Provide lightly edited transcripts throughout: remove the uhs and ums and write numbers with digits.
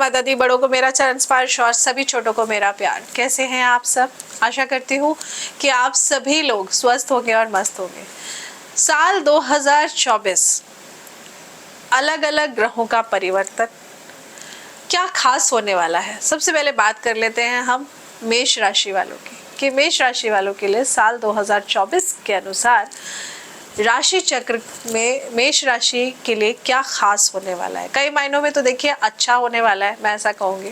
माता दी, बड़ों को मेरा चरण स्पर्श और सभी छोटों को मेरा प्यार। कैसे हैं आप सब? आशा करती हूँ कि आप सभी लोग स्वस्थ होंगे और मस्त होंगे। साल 2024 अलग अलग ग्रहों का परिवर्तन क्या खास होने वाला है। सबसे पहले बात कर लेते हैं हम मेष राशि वालों की कि मेष राशि वालों के लिए साल 2024 के अनुसार राशि चक्र में मेष राशि के लिए क्या खास होने वाला है। कई मायनों में तो देखिए अच्छा होने वाला है, मैं ऐसा कहूँगी।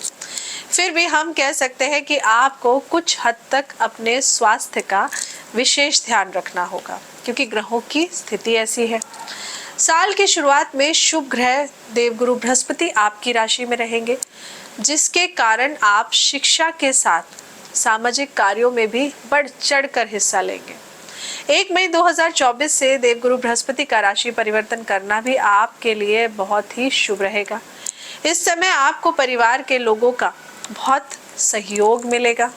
फिर भी हम कह सकते हैं कि आपको कुछ हद तक अपने स्वास्थ्य का विशेष ध्यान रखना होगा क्योंकि ग्रहों की स्थिति ऐसी है। साल की शुरुआत में शुभ ग्रह देवगुरु बृहस्पति आपकी राशि में रहेंगे, जिसके कारण आप शिक्षा के साथ सामाजिक कार्यों में भी बढ़ चढ़कर हिस्सा लेंगे। 1 मई 2024 से देवगुरु बृहस्पति का राशि परिवर्तन करना भी आपके लिए बहुत ही शुभ रहेगा। इस समय आपको परिवार के लोगों का बहुत सहयोग मिलेगा।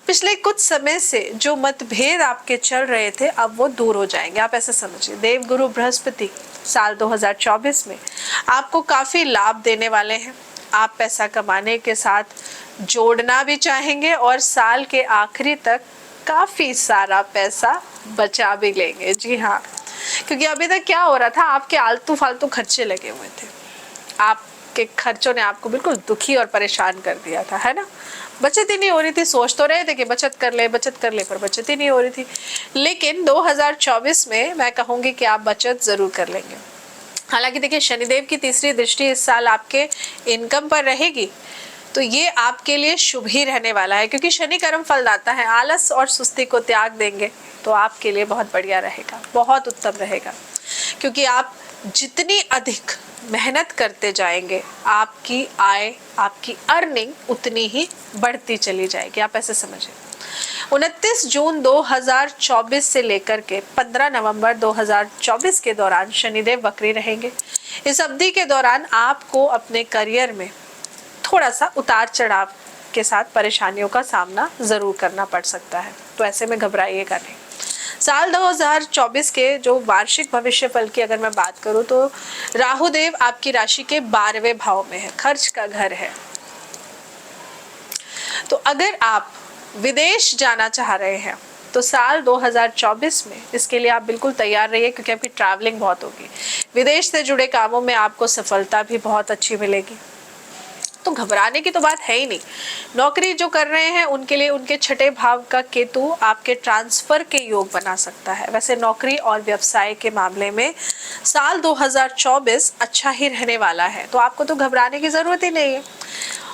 पिछले कुछ समय से जो मतभेद आपके चल रहे थे अब वो दूर हो जाएंगे। आप ऐसे समझिए, देवगुरु बृहस्पति साल 2024 में आपको काफी लाभ देने वाले हैं। आप पैसा कमाने के साथ जोड़ना भी चाहेंगे और साल के आखिरी तक काफी सारा पैसा बचा भी लेंगे। जी हाँ, क्योंकि अभी तक क्या हो रहा था, आपके आलतू फालतू खर्चे लगे हुए थे। आपके खर्चों ने आपको बिल्कुल दुखी और परेशान कर दिया था, है ना। बचत ही नहीं हो रही थी। सोच तो रहे थे कि बचत कर ले पर बचत ही नहीं हो रही थी। लेकिन 2024 में मैं कहूंगी कि आप बचत जरूर कर लेंगे। हालांकि देखिए, शनिदेव की तीसरी दृष्टि इस साल आपके इनकम पर रहेगी, तो ये आपके लिए शुभ ही रहने वाला है क्योंकि शनि कर्म फलदाता है। आलस और सुस्ती को त्याग देंगे तो आपके लिए बहुत बढ़िया रहेगा, बहुत उत्तम रहेगा। क्योंकि आप जितनी अधिक मेहनत करते जाएंगे आपकी आय, आपकी अर्निंग उतनी ही बढ़ती चली जाएगी। आप ऐसे समझिए। 29 जून 2024 से लेकर के 15 नवंबर 2024 के दौरान शनिदेव वक्री रहेंगे। इस अवधि के दौरान आपको अपने करियर में थोड़ा सा उतार चढ़ाव के साथ परेशानियों का सामना जरूर करना पड़ सकता है, तो ऐसे में घबराइएगा नहीं। साल 2024 के जो वार्षिक भविष्य फल की अगर मैं बात करूं तो राहु देव आपकी राशि के 12वें भाव में है, खर्च का घर है। तो अगर आप विदेश जाना चाह रहे हैं तो साल 2024 में इसके लिए आप बिल्कुल तैयार रहिए क्योंकि आपकी ट्रैवलिंग बहुत होगी। विदेश से जुड़े कामों में आपको सफलता भी बहुत अच्छी मिलेगी, तो घबराने की तो बात है ही नहीं। नौकरी जो कर रहे हैं उनके लिए उनके छठे भाव का केतु आपके ट्रांसफर के योग बना सकता है। वैसे नौकरी और व्यवसाय के मामले में साल 2024 अच्छा ही रहने वाला है, तो आपको तो घबराने की जरूरत ही नहीं है।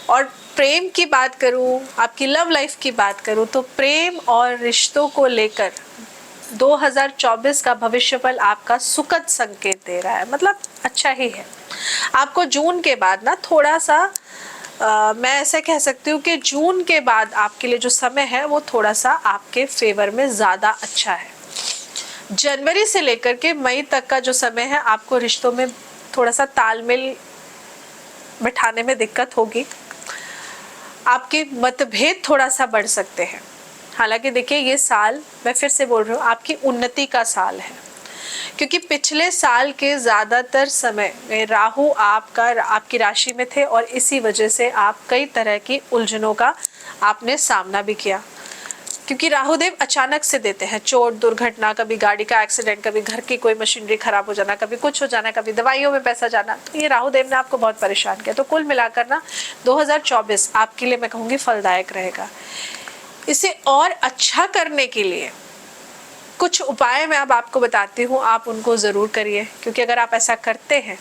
और प्रेम की बात करूं, आपकी लव लाइफ की बात करूं, तो प्रेम और रिश्तों को लेकर 2024 का भविष्यफल आपका सुखद संकेत दे रहा है, मतलब अच्छा ही है। आपको जून के बाद ना थोड़ा सा मैं ऐसे कह सकती हूँ कि जून के बाद आपके लिए जो समय है वो थोड़ा सा आपके फेवर में ज्यादा अच्छा है। जनवरी से लेकर के मई तक का जो समय है आपको रिश्तों में थोड़ा सा तालमेल बिठाने में दिक्कत होगी। आपके मतभेद थोड़ा सा बढ़ सकते हैं। हालांकि देखिए, ये साल मैं फिर से बोल रही हूँ आपकी उन्नति का साल है क्योंकि पिछले साल के ज्यादातर समय में राहु आपकी राशि में थे और इसी वजह से आप कई तरह की उलझनों का आपने सामना भी किया। क्योंकि राहु देव अचानक से देते हैं चोट, दुर्घटना, कभी गाड़ी का एक्सीडेंट, कभी घर की कोई मशीनरी खराब हो जाना, कभी कुछ हो जाना, कभी दवाइयों में पैसा जाना। तो ये राहु देव ने आपको बहुत परेशान किया। तो कुल मिलाकर ना 2024 आपके लिए मैं कहूँगी फलदायक रहेगा। इसे और अच्छा करने के लिए कुछ उपाय मैं अब आपको बताती हूँ, आप उनको ज़रूर करिए क्योंकि अगर आप ऐसा करते हैं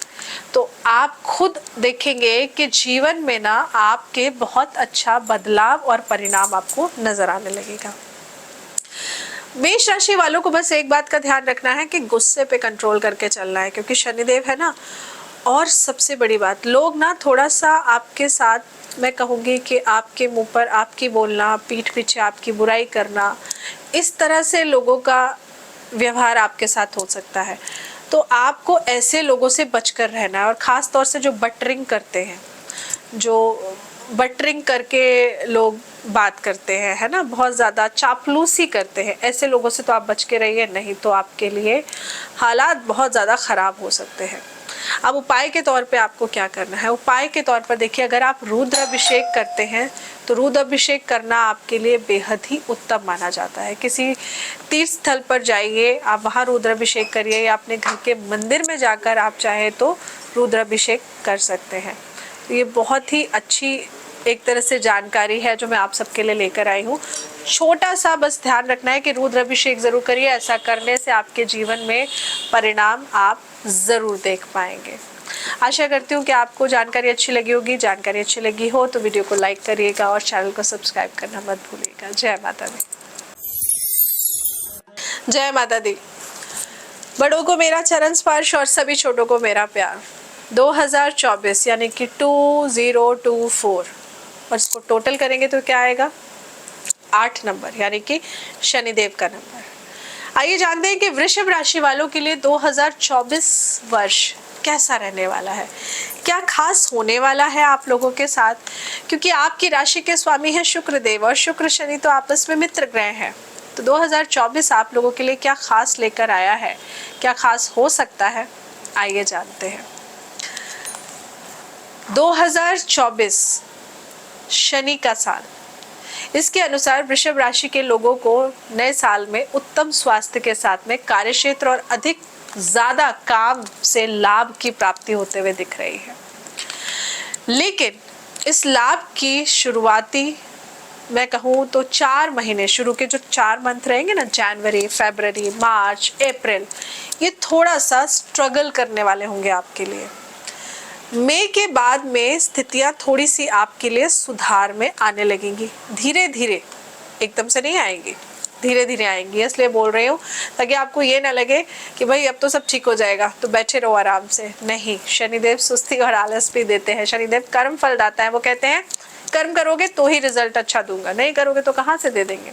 तो आप खुद देखेंगे कि जीवन में ना आपके बहुत अच्छा बदलाव और परिणाम आपको नजर आने लगेगा। मेष राशि वालों को बस एक बात का ध्यान रखना है कि गुस्से पे कंट्रोल करके चलना है क्योंकि शनिदेव है ना। और सबसे बड़ी बात, लोग ना थोड़ा सा आपके साथ मैं कहूँगी कि आपके मुंह पर आपकी बोलना, पीठ पीछे आपकी बुराई करना, इस तरह से लोगों का व्यवहार आपके साथ हो सकता है। तो आपको ऐसे लोगों से बचकर रहना है। और ख़ास तौर से जो बटरिंग करते हैं, जो बटरिंग करके लोग बात करते हैं, है ना, बहुत ज़्यादा चापलूसी करते हैं, ऐसे लोगों से तो आप बच के रहिए, नहीं तो आपके लिए हालात बहुत ज़्यादा ख़राब हो सकते हैं। अब उपाय के तौर पे आपको क्या करना है? उपाय के तौर पर देखिए, अगर आप रुद्राभिषेक करते हैं तो रुद्राभिषेक करना आपके लिए बेहद ही उत्तम माना जाता है। किसी तीर्थ स्थल पर जाइए, आप वहाँ रुद्राभिषेक करिए, या अपने घर के मंदिर में जाकर आप चाहे तो रुद्राभिषेक कर सकते हैं। तो ये बहुत ही अच्छी एक तरह से जानकारी है जो मैं आप सबके लिए लेकर आई हूँ। छोटा सा बस ध्यान रखना है कि रुद्राभिषेक जरूर करिए, ऐसा करने से आपके जीवन में परिणाम आप जरूर देख पाएंगे। आशा करती हूँ कि आपको जानकारी अच्छी लगी होगी। जानकारी अच्छी लगी हो तो वीडियो को लाइक करिएगा और चैनल को सब्सक्राइब करना मत भूलिएगा। जय माता दी। जय माता दी। बड़ों को मेरा चरण स्पर्श और सभी छोटों को मेरा प्यार। 2024 यानी कि 2024, और इसको टोटल करेंगे तो क्या आएगा? 8 नंबर, यानी कि शनिदेव का नंबर। आइए जानते हैं कि वृषभ राशि वालों के लिए 2024 वर्ष कैसा रहने वाला है, क्या खास होने वाला है आप लोगों के साथ, क्योंकि आपकी राशि के स्वामी है शुक्र देव, और शुक्र शनि तो आपस में मित्र ग्रह हैं। तो 2024 आप लोगों के लिए क्या खास लेकर आया है, क्या खास हो सकता है, आइए जानते हैं। 2024 शनि का साल, इसके अनुसार वृषभ राशि के लोगों को नए साल में उत्तम स्वास्थ्य के साथ में कार्यक्षेत्र और अधिक ज्यादा काम से लाभ की प्राप्ति होते हुए दिख रही है। लेकिन इस लाभ की शुरुआती मैं कहूँ तो 4 महीने, शुरू के जो 4 मंथ रहेंगे ना, जनवरी, फरवरी, मार्च, अप्रैल, ये थोड़ा सा स्ट्रगल करने वाले होंगे आपके लिए। मई के बाद में स्थितियां थोड़ी सी आपके लिए सुधार में आने लगेंगी, धीरे धीरे, एकदम से नहीं आएंगी, धीरे धीरे आएंगी। इसलिए बोल रही हूँ ताकि आपको ये ना लगे कि भाई अब तो सब ठीक हो जाएगा तो बैठे रहो आराम से। नहीं, शनिदेव सुस्ती और आलस भी देते हैं। शनिदेव कर्म फल दाता है। वो कहते हैं कर्म करोगे तो ही रिजल्ट अच्छा दूंगा, नहीं करोगे तो कहाँ से दे देंगे।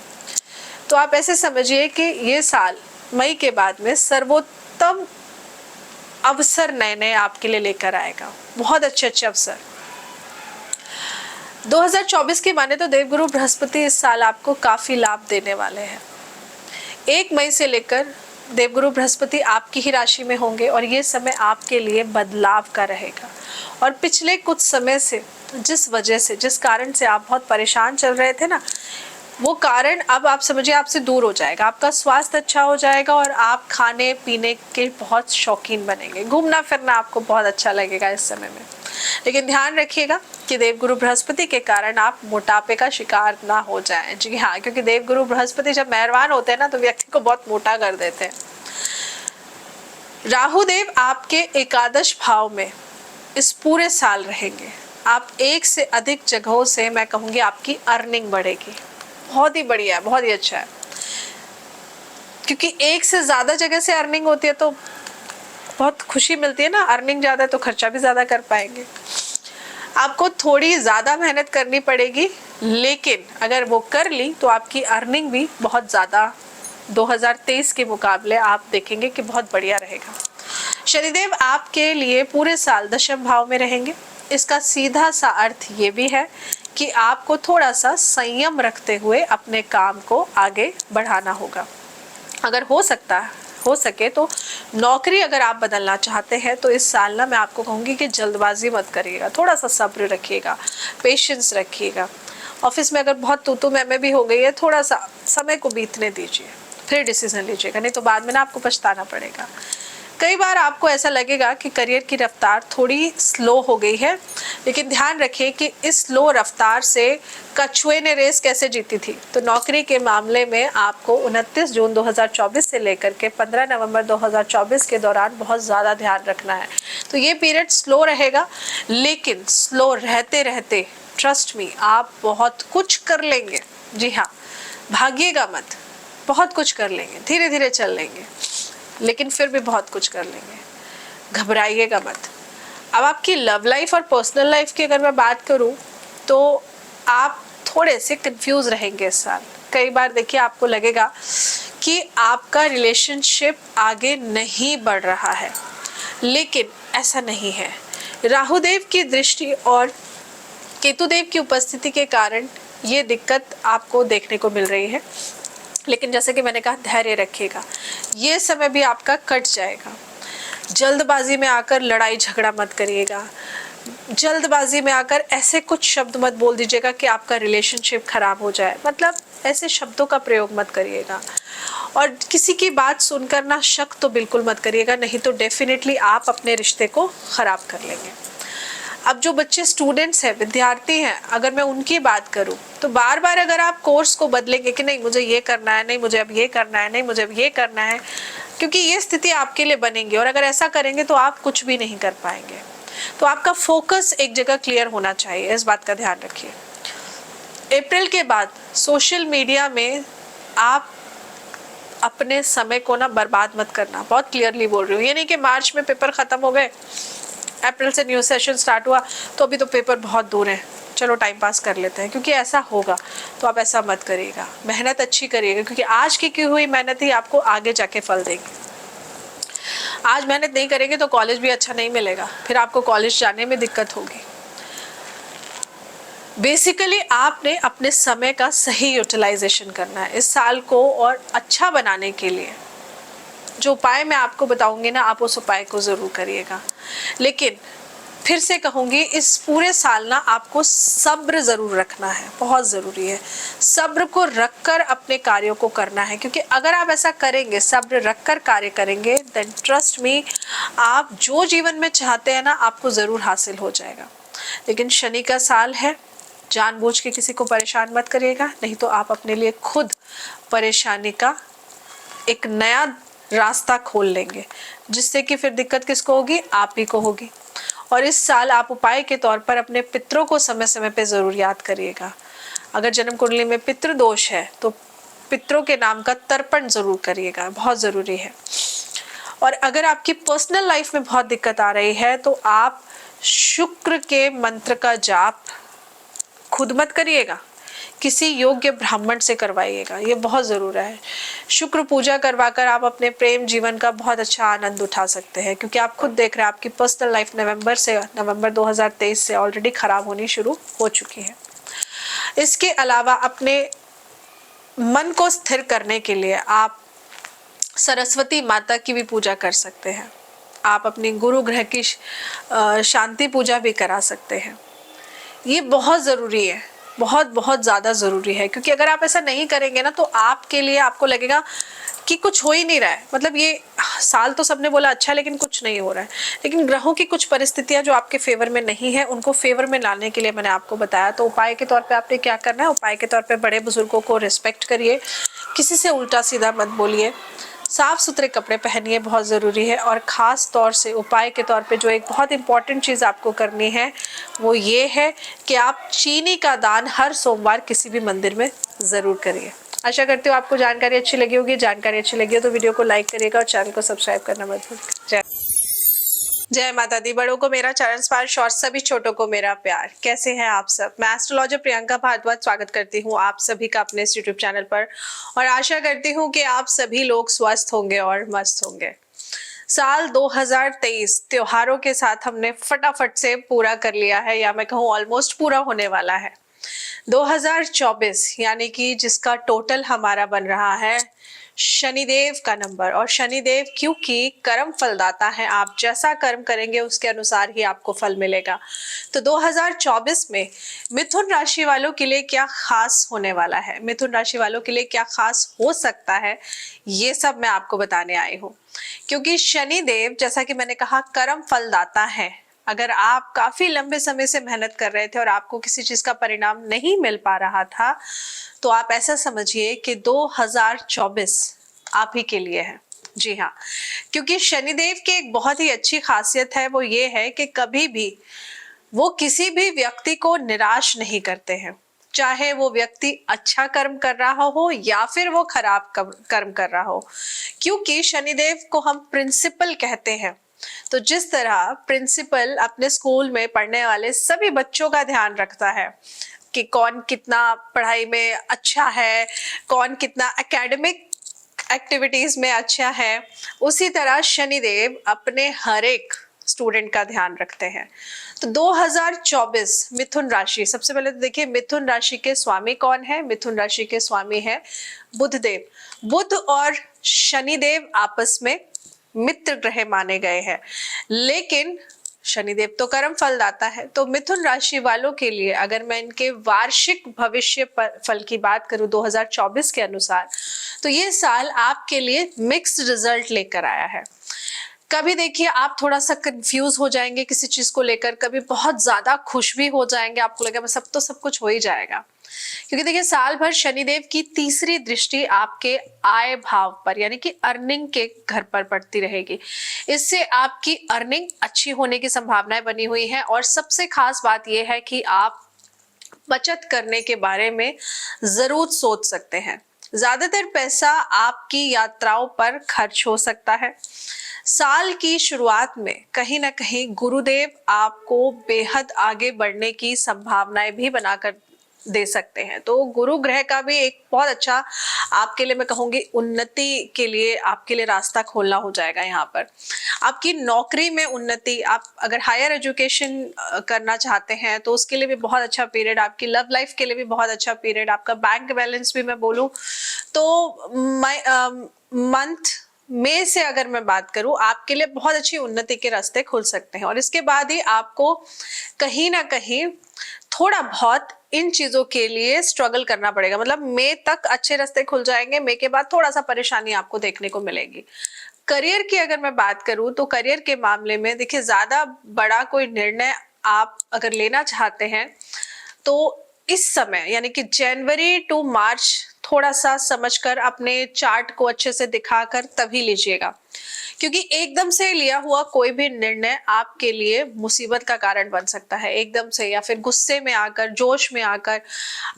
तो आप ऐसे समझिए कि ये साल मई के बाद में सर्वोत्तम अवसर नए नए आपके लिए लेकर आएगा, बहुत अच्छे अच्छे अवसर। 2024 की माने तो देवगुरु बृहस्पति इस साल आपको काफी लाभ देने वाले हैं। 1 मई से लेकर देवगुरु बृहस्पति आपकी ही राशि में होंगे और ये समय आपके लिए बदलाव का रहेगा। और पिछले कुछ समय से जिस वजह से, जिस कारण से आप बहुत परेशान चल रहे थे ना, वो कारण अब आप समझिए आपसे दूर हो जाएगा। आपका स्वास्थ्य अच्छा हो जाएगा और आप खाने पीने के बहुत शौकीन बनेंगे। घूमना फिरना आपको बहुत अच्छा लगेगा इस समय में। लेकिन ध्यान रखिएगा कि देवगुरु बृहस्पति के कारण आप मोटापे का शिकार ना हो जाएं। जी हाँ, क्योंकि देवगुरु बृहस्पति जब मेहरबान होते हैं ना तो व्यक्ति को बहुत मोटा कर देते हैं। राहु देव आपके एकादश भाव में इस पूरे साल रहेंगे। आप एक से अधिक जगहों से, मैं कहूँगी, आपकी अर्निंग बढ़ेगी। बहुत ही बढ़िया है, बहुत ही अच्छा है, क्योंकि एक से ज्यादा जगह से अर्निंग होती है तो बहुत खुशी मिलती है ना। अर्निंग ज्यादा है तो खर्चा भी ज्यादा कर पाएंगे। आपको थोड़ी ज्यादा मेहनत करनी पड़ेगी, लेकिन अगर वो कर ली तो आपकी अर्निंग भी बहुत ज्यादा 2023 के मुकाबले आप देखेंगे कि बहुत बढ़िया रहेगा। शनिदेव आपके लिए पूरे साल दशम भाव में रहेंगे। इसका सीधा सा अर्थ ये भी है कि आपको थोड़ा सा संयम रखते हुए अपने काम को आगे बढ़ाना होगा। अगर हो सके तो नौकरी अगर आप बदलना चाहते हैं तो इस साल ना मैं आपको कहूँगी कि जल्दबाजी मत करिएगा, थोड़ा सा सब्र रखिएगा, पेशेंस रखिएगा। ऑफिस में अगर बहुत तू मैं भी हो गई है, थोड़ा सा समय को बीतने दीजिए, फिर डिसीजन लीजिएगा, नहीं तो बाद में ना आपको पछताना पड़ेगा। कई बार आपको ऐसा लगेगा कि करियर की रफ्तार थोड़ी स्लो हो गई है, लेकिन ध्यान रखिए कि इस स्लो रफ्तार से कछुए ने रेस कैसे जीती थी। तो नौकरी के मामले में आपको 29 जून 2024 से लेकर के 15 नवंबर 2024 के दौरान बहुत ज़्यादा ध्यान रखना है। तो ये पीरियड स्लो रहेगा, लेकिन स्लो रहते रहते ट्रस्ट मी आप बहुत कुछ कर लेंगे। जी हाँ, भागिएगा मत, बहुत कुछ कर लेंगे, धीरे धीरे चल लेंगे, लेकिन फिर भी बहुत कुछ कर लेंगे। घबराइएगा मत। अब आपकी लव लाइफ और पर्सनल लाइफ की अगर मैं बात करूं तो आप थोड़े से कंफ्यूज रहेंगे इस साल। कई बार देखिए आपको लगेगा कि आपका रिलेशनशिप आगे नहीं बढ़ रहा है, लेकिन ऐसा नहीं है। राहुदेव की दृष्टि और केतुदेव की उपस्थिति के कारण ये दिक्कत आपको देखने को मिल रही है, लेकिन जैसे कि मैंने कहा धैर्य रखिएगा, ये समय भी आपका कट जाएगा। जल्दबाजी में आकर लड़ाई झगड़ा मत करिएगा, जल्दबाजी में आकर ऐसे कुछ शब्द मत बोल दीजिएगा कि आपका रिलेशनशिप खराब हो जाए, मतलब ऐसे शब्दों का प्रयोग मत करिएगा। और किसी की बात सुनकर ना शक तो बिल्कुल मत करिएगा, नहीं तो डेफिनेटली आप अपने रिश्ते को खराब कर लेंगे। अब जो बच्चे स्टूडेंट्स हैं, विद्यार्थी हैं, अगर मैं उनकी बात करूं तो बार बार अगर आप कोर्स को बदलेंगे कि नहीं मुझे ये करना है, नहीं मुझे अब ये करना है, नहीं मुझे अब ये करना है, क्योंकि ये स्थिति आपके लिए बनेंगी और अगर ऐसा करेंगे तो आप कुछ भी नहीं कर पाएंगे। तो आपका फोकस एक जगह क्लियर होना चाहिए, इस बात का ध्यान रखिए। अप्रैल के बाद सोशल मीडिया में आप अपने समय को ना बर्बाद मत करना, बहुत क्लियरली बोल रही हूँ। ये नहीं कि मार्च में पेपर खत्म हो गए, अप्रैल से न्यू सेशन स्टार्ट हुआ तो अभी तो पेपर बहुत दूर है, चलो टाइम पास कर लेते हैं, क्योंकि ऐसा होगा तो आप ऐसा मत करिएगा। मेहनत अच्छी करिएगा, क्योंकि आज की हुई मेहनत ही आपको आगे जाके फल देगी। आज मेहनत नहीं करेंगे तो कॉलेज भी अच्छा नहीं मिलेगा, फिर आपको कॉलेज जाने में दिक्कत होगी। बेसिकली आपने अपने समय का सही यूटिलाइजेशन करना है इस साल को और अच्छा बनाने के लिए। जो उपाय मैं आपको बताऊंगी ना, आप उस उपाय को ज़रूर करिएगा। लेकिन फिर से कहूँगी, इस पूरे साल ना आपको सब्र ज़रूर रखना है, बहुत ज़रूरी है। सब्र को रखकर अपने कार्यों को करना है, क्योंकि अगर आप ऐसा करेंगे, सब्र रखकर कार्य करेंगे, देन ट्रस्ट मी, आप जो जीवन में चाहते हैं ना आपको ज़रूर हासिल हो जाएगा। लेकिन शनि का साल है, जानबूझ के किसी को परेशान मत करिएगा, नहीं तो आप अपने लिए खुद परेशानी का एक नया रास्ता खोल लेंगे, जिससे कि फिर दिक्कत किसको होगी? आप ही को होगी। और इस साल आप उपाय के तौर पर अपने पितरों को समय समय पे ज़रूर याद करिएगा। अगर जन्म कुंडली में पितृ दोष है तो पितरों के नाम का तर्पण ज़रूर करिएगा, बहुत ज़रूरी है। और अगर आपकी पर्सनल लाइफ में बहुत दिक्कत आ रही है तो आप शुक्र के मंत्र का जाप खुद मत करिएगा, किसी योग्य ब्राह्मण से करवाइएगा, ये बहुत ज़रूरी है। शुक्र पूजा करवाकर आप अपने प्रेम जीवन का बहुत अच्छा आनंद उठा सकते हैं, क्योंकि आप खुद देख रहे हैं आपकी पर्सनल लाइफ नवंबर 2023 से ऑलरेडी खराब होनी शुरू हो चुकी है। इसके अलावा अपने मन को स्थिर करने के लिए आप सरस्वती माता की भी पूजा कर सकते हैं। आप अपनी गुरु ग्रह की शांति पूजा भी करा सकते हैं। ये बहुत ज़रूरी है, बहुत बहुत ज़्यादा ज़रूरी है, क्योंकि अगर आप ऐसा नहीं करेंगे ना तो आपके लिए आपको लगेगा कि कुछ हो ही नहीं रहा है। मतलब ये साल तो सबने बोला अच्छा है, लेकिन कुछ नहीं हो रहा है। लेकिन ग्रहों की कुछ परिस्थितियां जो आपके फेवर में नहीं है, उनको फेवर में लाने के लिए मैंने आपको बताया। तो उपाय के तौर पे आपने क्या करना है? उपाय के तौर पे बड़े बुजुर्गों को रिस्पेक्ट करिए, किसी से उल्टा सीधा मत बोलिए, साफ सुथरे कपड़े पहनिए, बहुत ज़रूरी है। और ख़ास तौर से उपाय के तौर पे जो एक बहुत इंपॉर्टेंट चीज़ आपको करनी है वो ये है कि आप चीनी का दान हर सोमवार किसी भी मंदिर में ज़रूर करिए। आशा करती हूँ आपको जानकारी अच्छी लगी होगी। जानकारी अच्छी लगी हो तो वीडियो को लाइक करिएगा और चैनल को सब्सक्राइब करना मत भूलिएगा। जय माता दी। बड़ों को मेरा चरण स्पर्श और सभी छोटों को मेरा प्यार। कैसे हैं आप सब? मैं एस्ट्रोलॉजर प्रियंका भारद्वाज स्वागत करती हूं आप सभी का अपने इस यूट्यूब चैनल पर और आशा करती हूं कि आप सभी लोग स्वस्थ होंगे और मस्त होंगे। साल 2023 त्योहारों के साथ हमने फटाफट से पूरा कर लिया है, या मैं कहूँ ऑलमोस्ट पूरा होने वाला है। 2024 यानी कि जिसका टोटल हमारा बन रहा है शनिदेव का नंबर। और शनिदेव क्योंकि कर्म फलदाता है, आप जैसा कर्म करेंगे उसके अनुसार ही आपको फल मिलेगा। तो 2024 में मिथुन राशि वालों के लिए क्या खास होने वाला है, मिथुन राशि वालों के लिए क्या खास हो सकता है, ये सब मैं आपको बताने आई हूँ। क्योंकि शनिदेव जैसा कि मैंने कहा कर्म फलदाता है। अगर आप काफी लंबे समय से मेहनत कर रहे थे और आपको किसी चीज का परिणाम नहीं मिल पा रहा था, तो आप ऐसा समझिए कि 2024 आप ही के लिए है। जी हाँ, क्योंकि शनिदेव की एक बहुत ही अच्छी खासियत है, वो ये है कि कभी भी वो किसी भी व्यक्ति को निराश नहीं करते हैं, चाहे वो व्यक्ति अच्छा कर्म कर रहा हो या फिर वो खराब कर्म कर रहा हो। क्योंकि शनिदेव को हम प्रिंसिपल कहते हैं, तो जिस तरह प्रिंसिपल अपने स्कूल में पढ़ने वाले सभी बच्चों का ध्यान रखता है कि कौन कितना पढ़ाई में अच्छा है, कौन कितना एकेडमिक एक्टिविटीज में अच्छा है, उसी तरह शनिदेव अपने हर एक स्टूडेंट का ध्यान रखते हैं। तो 2024 मिथुन राशि, सबसे पहले तो देखिए मिथुन राशि के स्वामी कौन है। मिथुन राशि के स्वामी है बुध देव। बुध और शनिदेव आपस में मित्र ग्रह माने गए हैं, लेकिन शनिदेव तो कर्म फलदाता है। तो मिथुन राशि वालों के लिए अगर मैं इनके वार्षिक भविष्य फल की बात करूं 2024 के अनुसार, तो ये साल आपके लिए मिक्स्ड रिजल्ट लेकर आया है। कभी देखिए आप थोड़ा सा कंफ्यूज हो जाएंगे किसी चीज को लेकर, कभी बहुत ज्यादा खुश भी हो जाएंगे, आपको लगेगा बस सब कुछ हो ही जाएगा। क्योंकि देखिए साल भर शनिदेव की तीसरी दृष्टि आपके आय भाव पर यानी कि अर्निंग के घर पर पड़ती रहेगी। इससे आपकी अर्निंग अच्छी होने की संभावनाएं बनी हुई हैं। और सबसे खास बात यह है कि आप बचत करने के बारे में जरूर सोच सकते हैं। ज्यादातर पैसा आपकी यात्राओं पर खर्च हो सकता है। साल की शुरुआत में कहीं ना कहीं गुरुदेव आपको बेहद आगे बढ़ने की संभावनाएं भी बनाकर दे सकते हैं। तो गुरु ग्रह का भी एक बहुत अच्छा आपके लिए, मैं कहूंगी, उन्नति के लिए आपके लिए रास्ता खोलना हो जाएगा। यहाँ पर आपकी नौकरी में उन्नति, आप अगर हायर एजुकेशन करना चाहते हैं तो उसके लिए भी बहुत अच्छा पीरियड, आपकी लव लाइफ के लिए भी बहुत अच्छा पीरियड, आपका बैंक बैलेंस भी मैं बोलूं तो मंथ मई से अगर मैं बात करूं आपके लिए बहुत अच्छी उन्नति के रास्ते खुल सकते हैं। और इसके बाद ही आपको कहीं ना कहीं थोड़ा बहुत इन चीजों के लिए स्ट्रगल करना पड़ेगा। मतलब मई तक अच्छे रास्ते खुल जाएंगे, मई के बाद थोड़ा सा परेशानी आपको देखने को मिलेगी। करियर की अगर मैं बात करूं तो करियर के मामले में देखिए ज्यादा बड़ा कोई निर्णय आप अगर लेना चाहते हैं तो इस समय यानी कि जनवरी टू मार्च थोड़ा सा समझकर अपने चार्ट को अच्छे से दिखाकर तभी लीजिएगा। क्योंकि एकदम से लिया हुआ कोई भी निर्णय आपके लिए मुसीबत का कारण बन सकता है। एकदम से या फिर गुस्से में आकर, जोश में आकर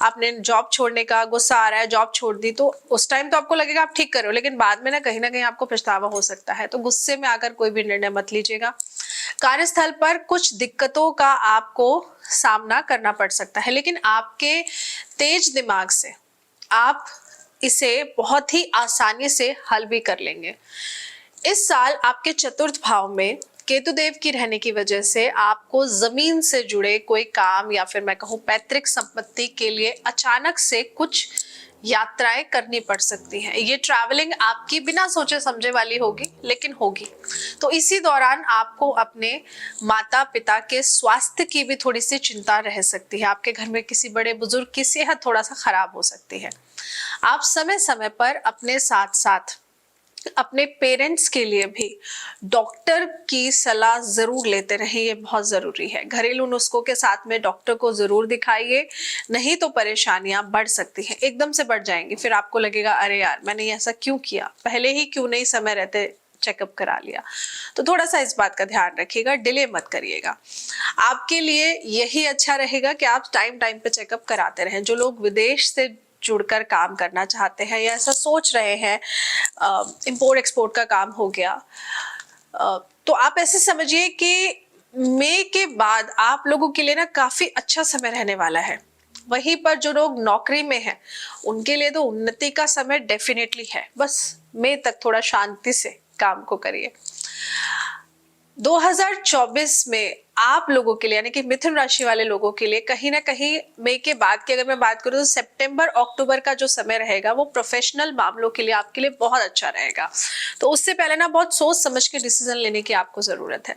आपने जॉब छोड़ने का गुस्सा आ रहा है, जॉब छोड़ दी, तो उस टाइम तो आपको लगेगा आप ठीक कर रहे हो, लेकिन बाद में ना कहीं आपको पछतावा हो सकता है। तो गुस्से में आकर कोई भी निर्णय मत लीजिएगा। कार्यस्थल पर कुछ दिक्कतों का आपको सामना करना पड़ सकता है, लेकिन आपके तेज दिमाग से आप इसे बहुत ही आसानी से हल भी कर लेंगे। इस साल आपके चतुर्थ भाव में केतुदेव की रहने की वजह से आपको जमीन से जुड़े कोई काम या फिर मैं कहूँ पैतृक संपत्ति के लिए अचानक से कुछ यात्राएं करनी पड़ सकती हैं। ये ट्रैवलिंग आपकी बिना सोचे समझे वाली होगी, लेकिन होगी। तो इसी दौरान आपको अपने माता पिता के स्वास्थ्य की भी थोड़ी सी चिंता रह सकती है। आपके घर में किसी बड़े बुजुर्ग की सेहत थोड़ा सा खराब हो सकती है। आप समय समय पर अपने साथ साथ अपने पेरेंट्स के लिए भी डॉक्टर की सलाह जरूर लेते रहें, ये बहुत जरूरी है। घरेलू नुस्खों के साथ में डॉक्टर को जरूर दिखाइए, नहीं तो परेशानियां बढ़ सकती हैं, एकदम से बढ़ जाएंगी। फिर आपको लगेगा अरे यार मैंने ऐसा क्यों किया, पहले ही क्यों नहीं समय रहते चेकअप करा लिया। तो थोड़ा सा इस बात का ध्यान रखिएगा, डिले मत करिएगा। आपके लिए यही अच्छा रहेगा कि आप टाइम टाइम पे चेकअप कराते रहें। जो लोग विदेश से जुड़कर काम करना चाहते हैं या ऐसा सोच रहे हैं, इंपोर्ट एक्सपोर्ट का काम हो गया, तो आप ऐसे समझिए कि मई के बाद आप लोगों के लिए ना काफी अच्छा समय रहने वाला है। वहीं पर जो लोग नौकरी में हैं उनके लिए तो उन्नति का समय डेफिनेटली है। बस मई तक थोड़ा शांति से काम को करिए। 2024 में आप लोगों के लिए यानी कि मिथुन राशि वाले लोगों के लिए कहीं ना कहीं मई के बाद की अगर मैं बात करूं तो सितंबर अक्टूबर का जो समय रहेगा वो प्रोफेशनल मामलों के लिए आपके लिए बहुत अच्छा रहेगा। तो उससे पहले ना बहुत सोच समझ के डिसीजन लेने की आपको जरूरत है।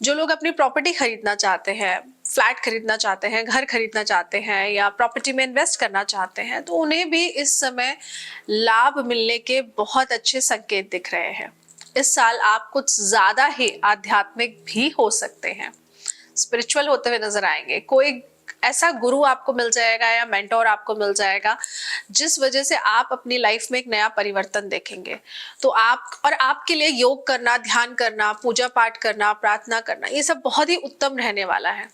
जो लोग अपनी प्रॉपर्टी खरीदना चाहते हैं, फ्लैट खरीदना चाहते हैं, घर खरीदना चाहते हैं या प्रॉपर्टी में इन्वेस्ट करना चाहते हैं, तो उन्हें भी इस समय लाभ मिलने के बहुत अच्छे संकेत दिख रहे हैं। इस साल आप कुछ ज्यादा ही आध्यात्मिक भी हो सकते हैं, स्पिरिचुअल होते हुए नजर आएंगे। कोई ऐसा गुरु आपको मिल जाएगा या मेंटोर आपको मिल जाएगा जिस वजह से आप अपनी लाइफ में एक नया परिवर्तन देखेंगे। तो आपके लिए योग करना, ध्यान करना, पूजा पाठ करना, प्रार्थना करना, ये सब बहुत ही उत्तम रहने वाला है।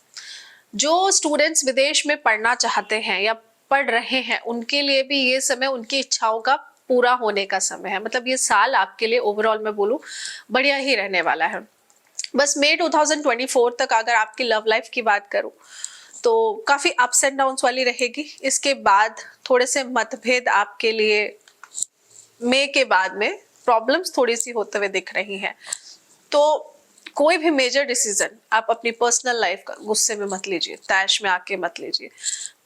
जो स्टूडेंट्स विदेश में पढ़ना चाहते हैं या पढ़ रहे हैं उनके लिए भी ये समय उनकी इच्छाओं का पूरा होने का समय है। मतलब ये साल आपके लिए ओवरऑल मैं बोलूं बढ़िया ही रहने वाला है। बस मई 2024 तक अगर आपकी लव लाइफ की बात करूं तो काफी अप्स एंड डाउन्स वाली रहेगी। इसके बाद थोड़े से मतभेद आपके लिए मई के बाद में प्रॉब्लम्स थोड़ी सी होते हुए दिख रही हैं। तो कोई भी मेजर डिसीजन आप अपनी पर्सनल लाइफ का गुस्से में मत लीजिए, तैश में आके मत लीजिए,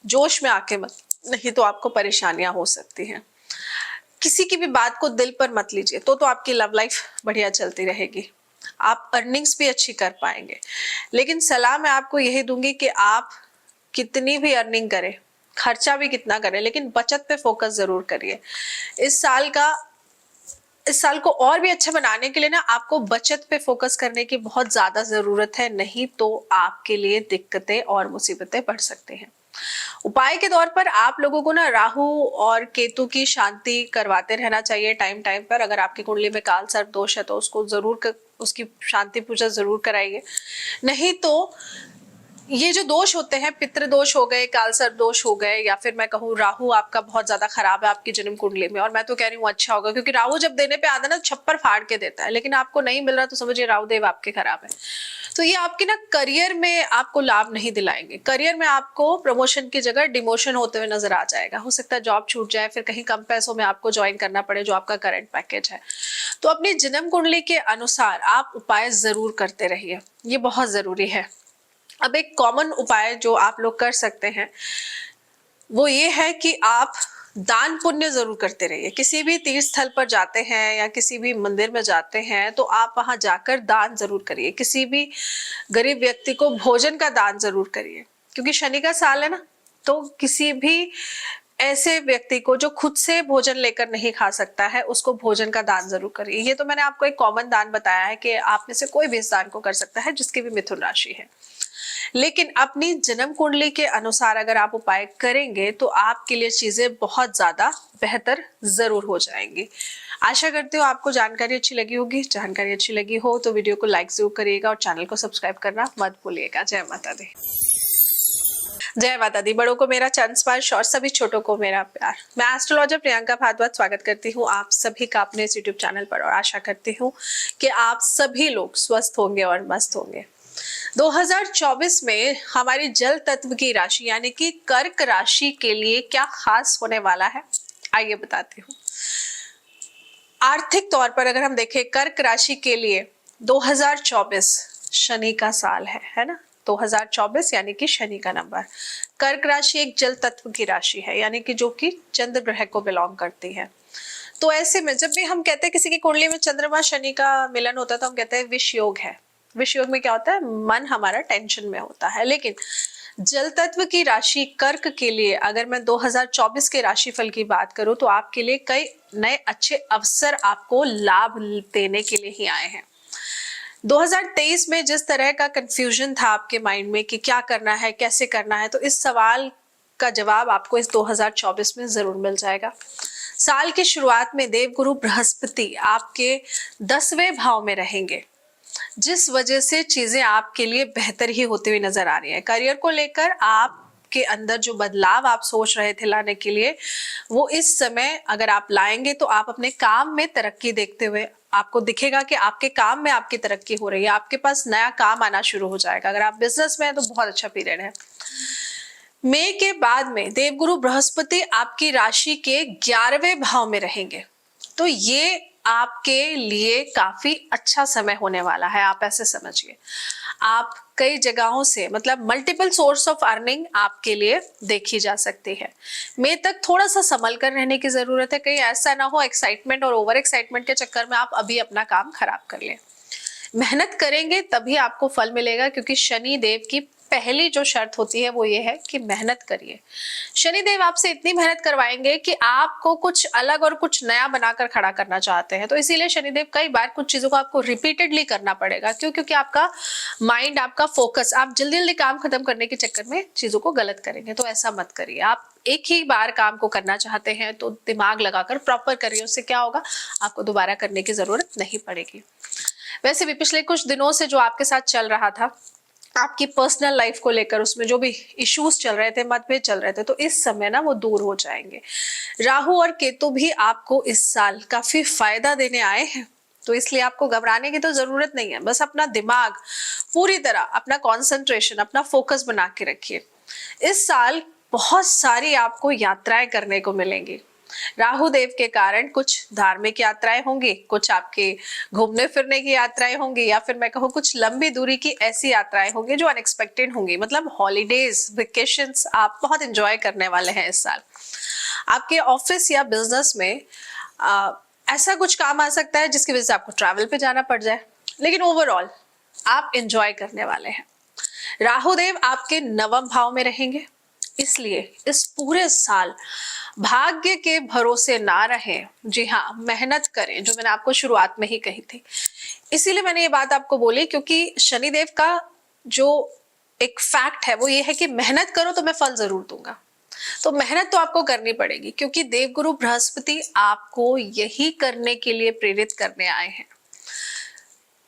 जोश में आके मत, नहीं तो आपको परेशानियां हो सकती हैं। किसी की भी बात को दिल पर मत लीजिए, तो आपकी लव लाइफ बढ़िया चलती रहेगी, आप अर्निंग्स भी अच्छी कर पाएंगे। लेकिन सलाह मैं आपको यही दूंगी कि आप कितनी भी अर्निंग करें, खर्चा भी कितना करें, लेकिन बचत पे फोकस जरूर करिए। इस साल का इस साल को और भी अच्छा बनाने के लिए ना आपको बचत पे फोकस करने की बहुत ज्यादा जरूरत है, नहीं तो आपके लिए दिक्कतें और मुसीबतें बढ़ सकते हैं। उपाय के तौर पर आप लोगों को ना राहु और केतु की शांति करवाते रहना चाहिए टाइम टाइम पर। अगर आपकी कुंडली में काल सर्प दोष है तो उसको उसकी शांति पूजा जरूर कराइए। नहीं तो ये जो दोष होते हैं, पितृ दोष हो गए, कालसर्प दोष हो गए, या फिर मैं कहूँ राहु आपका बहुत ज्यादा खराब है आपकी जन्म कुंडली में, और मैं तो कह रही हूँ अच्छा होगा, क्योंकि राहु जब देने पे आता है ना छप्पर फाड़ के देता है, लेकिन आपको नहीं मिल रहा तो समझिए राहु देव आपके खराब है। तो ये आपके ना करियर में आपको लाभ नहीं दिलाएंगे। करियर में आपको प्रमोशन की जगह डिमोशन होते हुए नजर आ जाएगा। हो सकता है जॉब छूट जाए, फिर कहीं कम पैसों में आपको ज्वाइन करना पड़े जो आपका करंट पैकेज है। तो अपनी जन्म कुंडली के अनुसार आप उपाय जरूर करते रहिए, ये बहुत जरूरी है। अब एक कॉमन उपाय जो आप लोग कर सकते हैं वो ये है कि आप दान पुण्य जरूर करते रहिए। किसी भी तीर्थ स्थल पर जाते हैं या किसी भी मंदिर में जाते हैं तो आप वहां जाकर दान जरूर करिए। किसी भी गरीब व्यक्ति को भोजन का दान जरूर करिए, क्योंकि शनि का साल है ना, तो किसी भी ऐसे व्यक्ति को जो खुद से भोजन लेकर नहीं खा सकता है उसको भोजन का दान जरूर करिए। ये तो मैंने आपको एक कॉमन दान बताया है कि आप में से कोई भी इस दान को कर सकता है जिसकी भी मिथुन राशि है। लेकिन अपनी जन्म कुंडली के अनुसार अगर आप उपाय करेंगे तो आपके लिए चीजें बहुत ज्यादा बेहतर जरूर हो जाएंगी। आशा करती हूँ आपको जानकारी अच्छी लगी होगी। जानकारी अच्छी लगी हो तो वीडियो को लाइक जरूर करिएगा और चैनल को सब्सक्राइब करना मत भूलिएगा। जय माता दी। जय माता दी। बड़ों को मेरा चरण स्पर्श और सभी छोटों को मेरा प्यार। मैं एस्ट्रोलॉजर प्रियंका भारद्वाज स्वागत करती हूँ आप सभी का अपने इस यूट्यूब चैनल पर, और आशा करती हूँ कि आप सभी लोग स्वस्थ होंगे और मस्त होंगे। 2024 में हमारी जल तत्व की राशि यानी कि कर्क राशि के लिए क्या खास होने वाला है, आइए बताती हूँ। आर्थिक तौर पर अगर हम देखें कर्क राशि के लिए 2024 शनि का साल है ना। 2024 यानी कि शनि का नंबर। कर्क राशि एक जल तत्व की राशि है, यानी कि जो कि चंद्र ग्रह को बिलोंग करती है। तो ऐसे में जब भी हम कहते हैं किसी की कुंडली में चंद्रमा शनि का मिलन होता है तो हम कहते हैं विष योग है। विष योग में क्या होता है, मन हमारा टेंशन में होता है। लेकिन जल तत्व की राशि कर्क के लिए अगर मैं 2024 के राशिफल की बात करूं तो आपके लिए कई नए अच्छे अवसर आपको लाभ देने के लिए ही आए हैं। 2023 में जिस तरह का कंफ्यूजन था आपके माइंड में कि क्या करना है, कैसे करना है, तो इस सवाल का जवाब आपको इस 2024 में जरूर मिल जाएगा। साल की शुरुआत में देवगुरु बृहस्पति आपके 10वें भाव में रहेंगे, जिस वजह से चीजें आपके लिए बेहतर ही होती हुई नजर आ रही है। करियर को लेकर आपके अंदर जो बदलाव आप सोच रहे थे लाने के लिए, वो इस समय अगर आप लाएंगे तो आप अपने काम में तरक्की देखते हुए आपको दिखेगा कि आपके काम में आपकी तरक्की हो रही है। आपके पास नया काम आना शुरू हो जाएगा। अगर आप बिजनेस में हैं तो बहुत अच्छा पीरियड है। मई के बाद में देवगुरु बृहस्पति आपकी राशि के 11वें भाव में रहेंगे, तो ये आपके लिए काफी अच्छा समय होने वाला है। आप ऐसे समझिए, आप कई जगहों से मतलब मल्टीपल सोर्स ऑफ अर्निंग आपके लिए देखी जा सकती है। मई तक थोड़ा सा संभल कर रहने की जरूरत है, कहीं ऐसा ना हो एक्साइटमेंट और ओवर एक्साइटमेंट के चक्कर में आप अभी अपना काम खराब कर लें। मेहनत करेंगे तभी आपको फल मिलेगा, क्योंकि शनि देव की पहली जो शर्त होती है वो ये है कि मेहनत करिए। शनिदेव आपसे इतनी मेहनत करवाएंगे कि आपको कुछ अलग और कुछ नया बनाकर खड़ा करना चाहते हैं। तो इसीलिए शनिदेव कई बार कुछ चीजों को आपको रिपीटेडली करना पड़ेगा। क्यों? क्योंकि आपका माइंड, आपका फोकस, आप जल्दी जल्दी काम खत्म करने के चक्कर में चीजों को गलत करेंगे। तो ऐसा मत करिए। आप एक ही बार काम को करना चाहते हैं तो दिमाग लगाकर प्रॉपर करिए। उससे क्या होगा, आपको दोबारा करने की जरूरत नहीं पड़ेगी। वैसे भी पिछले कुछ दिनों से जो आपके साथ चल रहा था आपकी पर्सनल लाइफ को लेकर, उसमें जो भी इश्यूज चल रहे थे, मतभेद चल रहे थे, तो इस समय ना वो दूर हो जाएंगे। राहु और केतु भी आपको इस साल काफी फायदा देने आए हैं, तो इसलिए आपको घबराने की तो जरूरत नहीं है। बस अपना दिमाग पूरी तरह, अपना कंसंट्रेशन, अपना फोकस बना के रखिए। इस साल बहुत सारी आपको यात्राएं करने को मिलेंगी। राहु देव के कारण कुछ धार्मिक यात्राएं होंगी, कुछ आपके घूमने फिरने की यात्राएं होंगी, या फिर मैं कहूँ कुछ लंबी दूरी की ऐसी यात्राएं होंगी जो अनएक्सपेक्टेड होंगी। मतलब हॉलीडेज, वेकेशंस आप बहुत एंजॉय करने वाले हैं इस साल। आपके ऑफिस या बिजनेस में ऐसा कुछ काम आ सकता है जिसकी वजह से आपको ट्रैवल पे जाना पड़ जाए, लेकिन ओवरऑल आप एंजॉय करने वाले हैं। राहु देव आपके नवम भाव में रहेंगे, इसलिए इस पूरे साल भाग्य के भरोसे ना रहें। जी हाँ, मेहनत करें, जो मैंने आपको शुरुआत में ही कही थी। इसीलिए मैंने ये बात आपको बोली, क्योंकि शनिदेव का जो एक फैक्ट है वो ये है कि मेहनत करो तो मैं फल जरूर दूंगा। तो मेहनत तो आपको करनी पड़ेगी, क्योंकि देवगुरु बृहस्पति आपको यही करने के लिए प्रेरित करने आए हैं।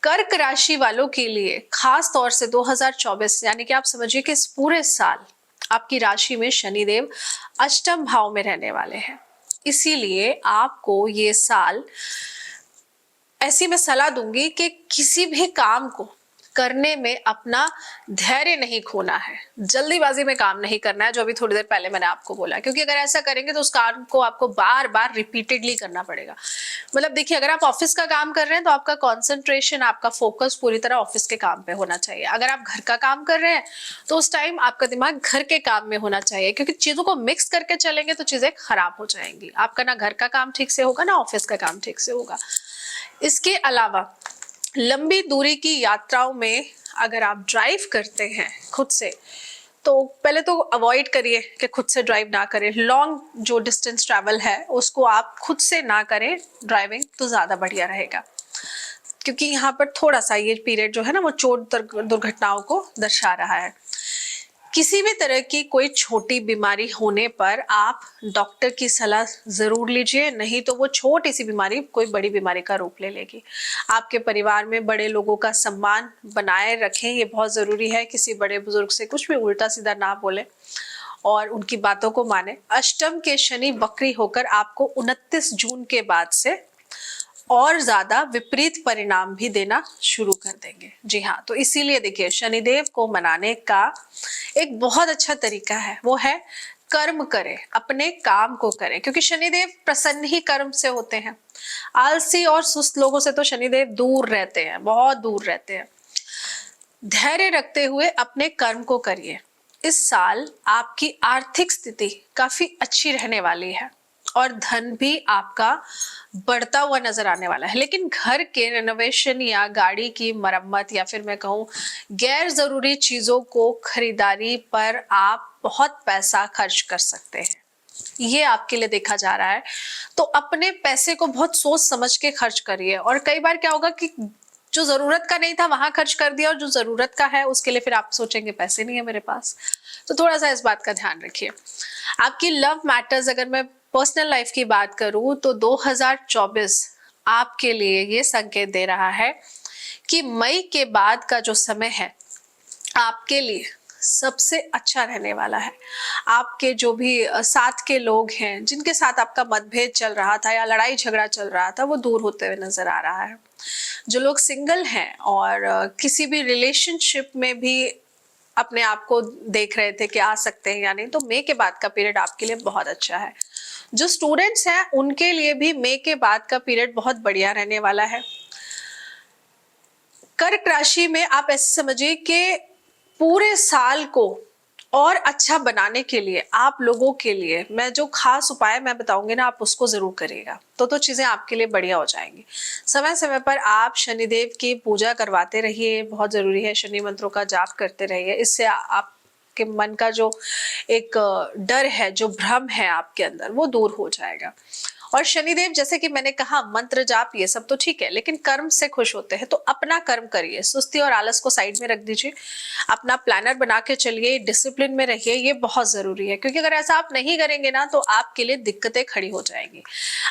कर्क राशि वालों के लिए खास तौर से 2024 यानी कि आप समझिए कि इस पूरे साल आपकी राशि में शनिदेव अष्टम भाव में रहने वाले हैं। इसीलिए आपको ये साल ऐसी मैं सलाह दूंगी कि किसी भी काम को करने में अपना धैर्य नहीं खोना है, जल्दीबाजी में काम नहीं करना है, जो अभी थोड़ी देर पहले मैंने आपको बोला। क्योंकि अगर ऐसा करेंगे तो उस काम को आपको बार बार रिपीटेडली करना पड़ेगा। मतलब देखिए, अगर आप ऑफिस का काम कर रहे हैं तो आपका कंसंट्रेशन, आपका फोकस पूरी तरह ऑफिस के काम पे होना चाहिए। अगर आप घर का काम कर रहे हैं तो उस टाइम आपका दिमाग घर के काम में होना चाहिए, क्योंकि चीजों को मिक्स करके चलेंगे तो चीजें खराब हो जाएंगी। आपका ना घर का काम ठीक से होगा, ना ऑफिस का काम ठीक से होगा। इसके अलावा लंबी दूरी की यात्राओं में अगर आप ड्राइव करते हैं खुद से, तो पहले तो अवॉइड करिए कि खुद से ड्राइव ना करें। लॉन्ग जो डिस्टेंस ट्रैवल है उसको आप खुद से ना करें ड्राइविंग, तो ज्यादा बढ़िया रहेगा। क्योंकि यहाँ पर थोड़ा सा ये पीरियड जो है ना वो चोट दुर्घटनाओं को दर्शा रहा है। किसी भी तरह की कोई छोटी बीमारी होने पर आप डॉक्टर की सलाह जरूर लीजिए, नहीं तो वो छोटी सी बीमारी कोई बड़ी बीमारी का रूप ले लेगी। आपके परिवार में बड़े लोगों का सम्मान बनाए रखें, ये बहुत जरूरी है। किसी बड़े बुजुर्ग से कुछ भी उल्टा सीधा ना बोले और उनकी बातों को माने। अष्टम के शनि वक्री होकर आपको 29 जून के बाद से और ज्यादा विपरीत परिणाम भी देना शुरू कर देंगे। जी हाँ, तो इसीलिए देखिए, शनिदेव को मनाने का एक बहुत अच्छा तरीका है, वो है कर्म करें, अपने काम को करें। क्योंकि शनिदेव प्रसन्न ही कर्म से होते हैं। आलसी और सुस्त लोगों से तो शनिदेव दूर रहते हैं, बहुत दूर रहते हैं। धैर्य रखते हुए अपने कर्म को करिए। इस साल आपकी आर्थिक स्थिति काफी अच्छी रहने वाली है और धन भी आपका बढ़ता हुआ नजर आने वाला है। लेकिन घर के रेनोवेशन या गाड़ी की मरम्मत या फिर मैं कहूँ गैर जरूरी चीजों को खरीदारी पर आप बहुत पैसा खर्च कर सकते हैं, ये आपके लिए देखा जा रहा है। तो अपने पैसे को बहुत सोच समझ के खर्च करिए। और कई बार क्या होगा कि जो जरूरत का नहीं था वहां खर्च कर दिया, और जो जरूरत का है उसके लिए फिर आप सोचेंगे पैसे नहीं है मेरे पास। तो थोड़ा सा इस बात का ध्यान रखिए। आपकी लव मैटर्स, अगर मैं पर्सनल लाइफ की बात करूं तो 2024 आपके लिए ये संकेत दे रहा है कि मई के बाद का जो समय है आपके लिए सबसे अच्छा रहने वाला है। आपके जो भी साथ के लोग हैं, जिनके साथ आपका मतभेद चल रहा था या लड़ाई झगड़ा चल रहा था, वो दूर होते हुए नजर आ रहा है। जो लोग सिंगल हैं और किसी भी रिलेशनशिप में भी अपने आप को देख रहे थे कि आ सकते हैं या नहीं, तो मई के बाद का पीरियड आपके लिए बहुत अच्छा है। जो स्टूडेंट्स हैं उनके लिए भी मई के बाद का पीरियड बहुत बढ़िया रहने वाला है। कर्क राशि में आप ऐसे समझिए कि पूरे साल को और अच्छा बनाने के लिए आप लोगों के लिए मैं जो खास उपाय मैं बताऊंगी ना, आप उसको जरूर करिएगा, तो चीजें आपके लिए बढ़िया हो जाएंगी। समय समय पर आप शनिदेव की पूजा करवाते रहिए, बहुत जरूरी है। शनि मंत्रों का जाप करते रहिए, इससे आपके मन का जो एक डर है, जो भ्रम है आपके अंदर, वो दूर हो जाएगा। और शनिदेव, जैसे कि मैंने कहा, मंत्र जाप ये सब तो ठीक है, लेकिन कर्म से खुश होते हैं। तो अपना कर्म करिए, सुस्ती और आलस को साइड में रख दीजिए, अपना प्लानर बना के चलिए, डिसिप्लिन में रहिए, ये बहुत जरूरी है। क्योंकि अगर ऐसा आप नहीं करेंगे ना तो आपके लिए दिक्कतें खड़ी हो जाएंगी।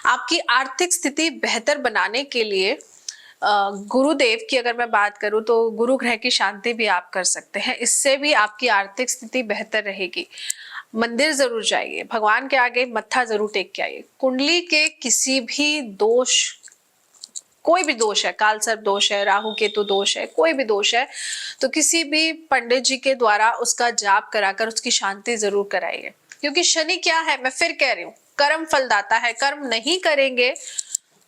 आपकी आर्थिक स्थिति बेहतर बनाने के लिए गुरुदेव की अगर मैं बात करूं तो गुरु ग्रह की शांति भी आप कर सकते हैं, इससे भी आपकी आर्थिक स्थिति बेहतर रहेगी। मंदिर जरूर जाइए, भगवान के आगे मत्था जरूर टेक के आइए। कुंडली के किसी भी दोष, कोई भी दोष है, काल सर्प दोष है, राहु केतु दोष है, कोई भी दोष है, तो किसी भी पंडित जी के द्वारा उसका जाप कराकर उसकी शांति जरूर कराइए। क्योंकि शनि क्या है, मैं फिर कह रही हूँ, कर्म फलदाता है। कर्म नहीं करेंगे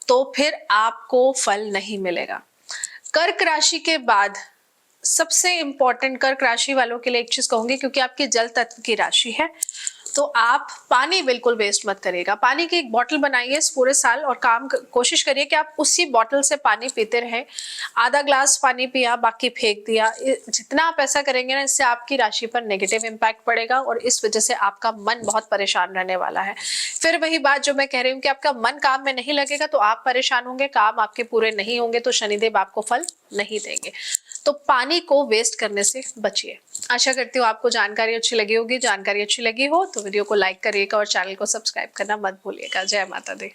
तो फिर आपको फल नहीं मिलेगा। कर्क राशि के बाद सबसे इंपॉर्टेंट कर्क राशि वालों के लिए एक चीज कहूंगी, क्योंकि आपकी जल तत्व की राशि है, तो आप पानी बिल्कुल वेस्ट मत करिएगा। पानी की एक बॉटल बनाइए इस पूरे साल और कोशिश करिए कि आप उसी बॉटल से पानी पीते रहें। आधा ग्लास पानी पिया, बाकी फेंक दिया। जितना आप ऐसा करेंगे ना, इससे आपकी राशि पर नेगेटिव इम्पैक्ट पड़ेगा और इस वजह से आपका मन बहुत परेशान रहने वाला है। फिर वही बात जो मैं कह रही हूँ कि आपका मन काम में नहीं लगेगा तो आप परेशान होंगे, काम आपके पूरे नहीं होंगे तो शनिदेव आपको फल नहीं देंगे। तो पानी को वेस्ट करने से बचिए। आशा करती हूँ आपको जानकारी अच्छी लगी होगी। जानकारी अच्छी लगी हो तो वीडियो को लाइक करिएगा और चैनल को सब्सक्राइब करना मत भूलिएगा। जय माता दी।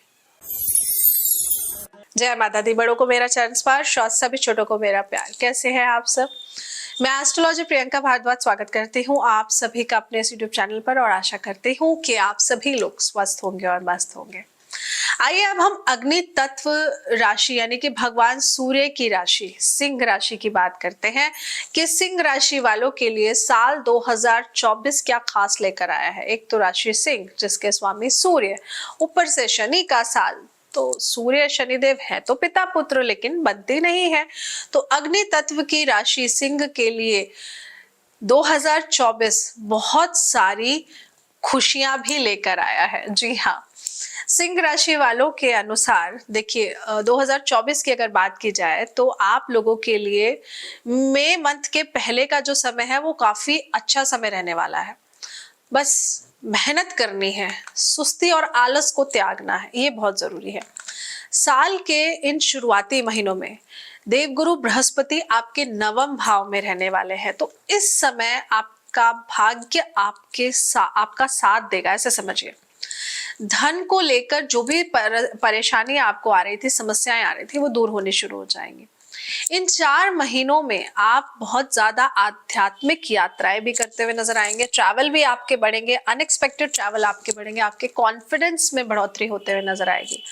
जय माता दी। बड़ों को मेरा चरण स्पर्श और सभी छोटों को मेरा प्यार। कैसे हैं आप सब? मैं एस्ट्रोलॉजर प्रियंका भारद्वाज स्वागत करती हूँ आप सभी का अपने इस यूट्यूब चैनल पर और आशा करती हूँ कि आप सभी लोग स्वस्थ होंगे और मस्त होंगे। आइए अब हम अग्नि तत्व राशि यानी कि भगवान सूर्य की राशि सिंह राशि की बात करते हैं कि सिंह राशि वालों के लिए साल 2024 क्या खास लेकर आया है। एक तो राशि सिंह जिसके स्वामी सूर्य, ऊपर से शनि का साल। तो सूर्य शनिदेव है तो पिता पुत्र, लेकिन बनते नहीं है। तो अग्नि तत्व की राशि सिंह के लिए 2024 बहुत सारी खुशियां भी लेकर आया है। जी हाँ, सिंह राशि वालों के अनुसार देखिए 2024 की अगर बात की जाए तो आप लोगों के लिए मई मंथ के पहले का जो समय है वो काफी अच्छा समय रहने वाला है। बस मेहनत करनी है, सुस्ती और आलस को त्यागना है, ये बहुत जरूरी है। साल के इन शुरुआती महीनों में देवगुरु बृहस्पति आपके नवम भाव में रहने वाले हैं। तो इस समय आपका भाग्य आपका साथ देगा, ऐसे समझिए। धन को लेकर जो भी परेशानी आपको आ रही थी, समस्याएं आ रही थी, वो दूर होने शुरू हो जाएंगी। इन 4 महीनों में आप बहुत ज्यादा आध्यात्मिक यात्राएं भी करते हुए नजर आएंगे। ट्रैवल भी आपके बढ़ेंगे, अनएक्सपेक्टेड ट्रैवल आपके बढ़ेंगे, आपके कॉन्फिडेंस में बढ़ोतरी होते हुए नजर आएगी।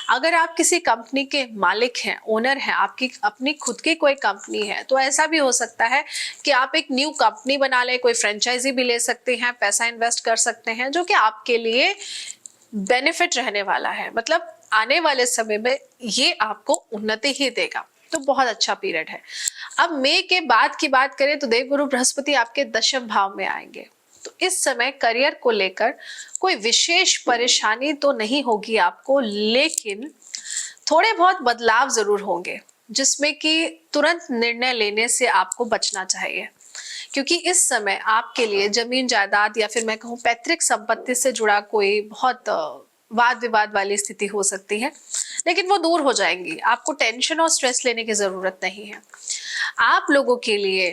अगर आप किसी कंपनी के मालिक हैं, ओनर हैं, आपकी अपनी खुद की कोई कंपनी है, तो ऐसा भी हो सकता है कि आप एक न्यू कंपनी बना ले, कोई फ्रेंचाइजी भी ले सकते हैं, पैसा इन्वेस्ट कर सकते हैं, जो कि आपके लिए बेनिफिट रहने वाला है। मतलब आने वाले समय में ये आपको उन्नति ही देगा। तो बहुत अच्छा पीरियड है। अब मई के बाद की बात करें तो देवगुरु बृहस्पति आपके दशम भाव में आएंगे। तो इस समय करियर को लेकर कोई विशेष परेशानी तो नहीं होगी आपको, लेकिन थोड़े बहुत बदलाव जरूर होंगे जिसमें कि तुरंत निर्णय लेने से आपको बचना चाहिए, क्योंकि इस समय आपके लिए जमीन जायदाद या फिर मैं कहूँ पैतृक संपत्ति से जुड़ा कोई बहुत वाद विवाद वाली स्थिति हो सकती है, लेकिन वो दूर हो जाएंगी। आपको टेंशन और स्ट्रेस लेने की जरूरत नहीं है। आप लोगों के लिए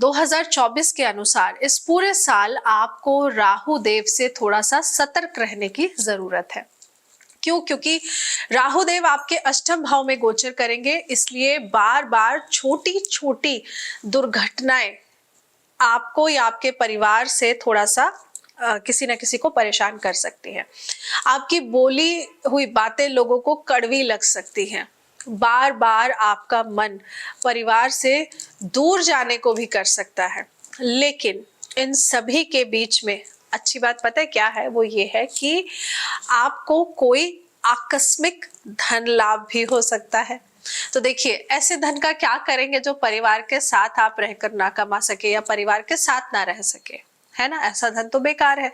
2024 के अनुसार इस पूरे साल आपको राहु देव से थोड़ा सा सतर्क रहने की जरूरत है। क्यों? क्योंकि राहु देव आपके अष्टम भाव में गोचर करेंगे, इसलिए बार बार छोटी छोटी दुर्घटनाएं आपको या आपके परिवार से थोड़ा सा किसी न किसी को परेशान कर सकती है। आपकी बोली हुई बातें लोगों को कड़वी लग सकती हैं। बार बार आपका मन परिवार से दूर जाने को भी कर सकता है। लेकिन इन सभी के बीच में अच्छी बात पता है क्या है? वो ये है कि आपको कोई आकस्मिक धन लाभ भी हो सकता है। तो देखिए, ऐसे धन का क्या करेंगे जो परिवार के साथ आप रहकर ना कमा सके या परिवार के साथ ना रह सके, है ना? ऐसा धन तो बेकार है।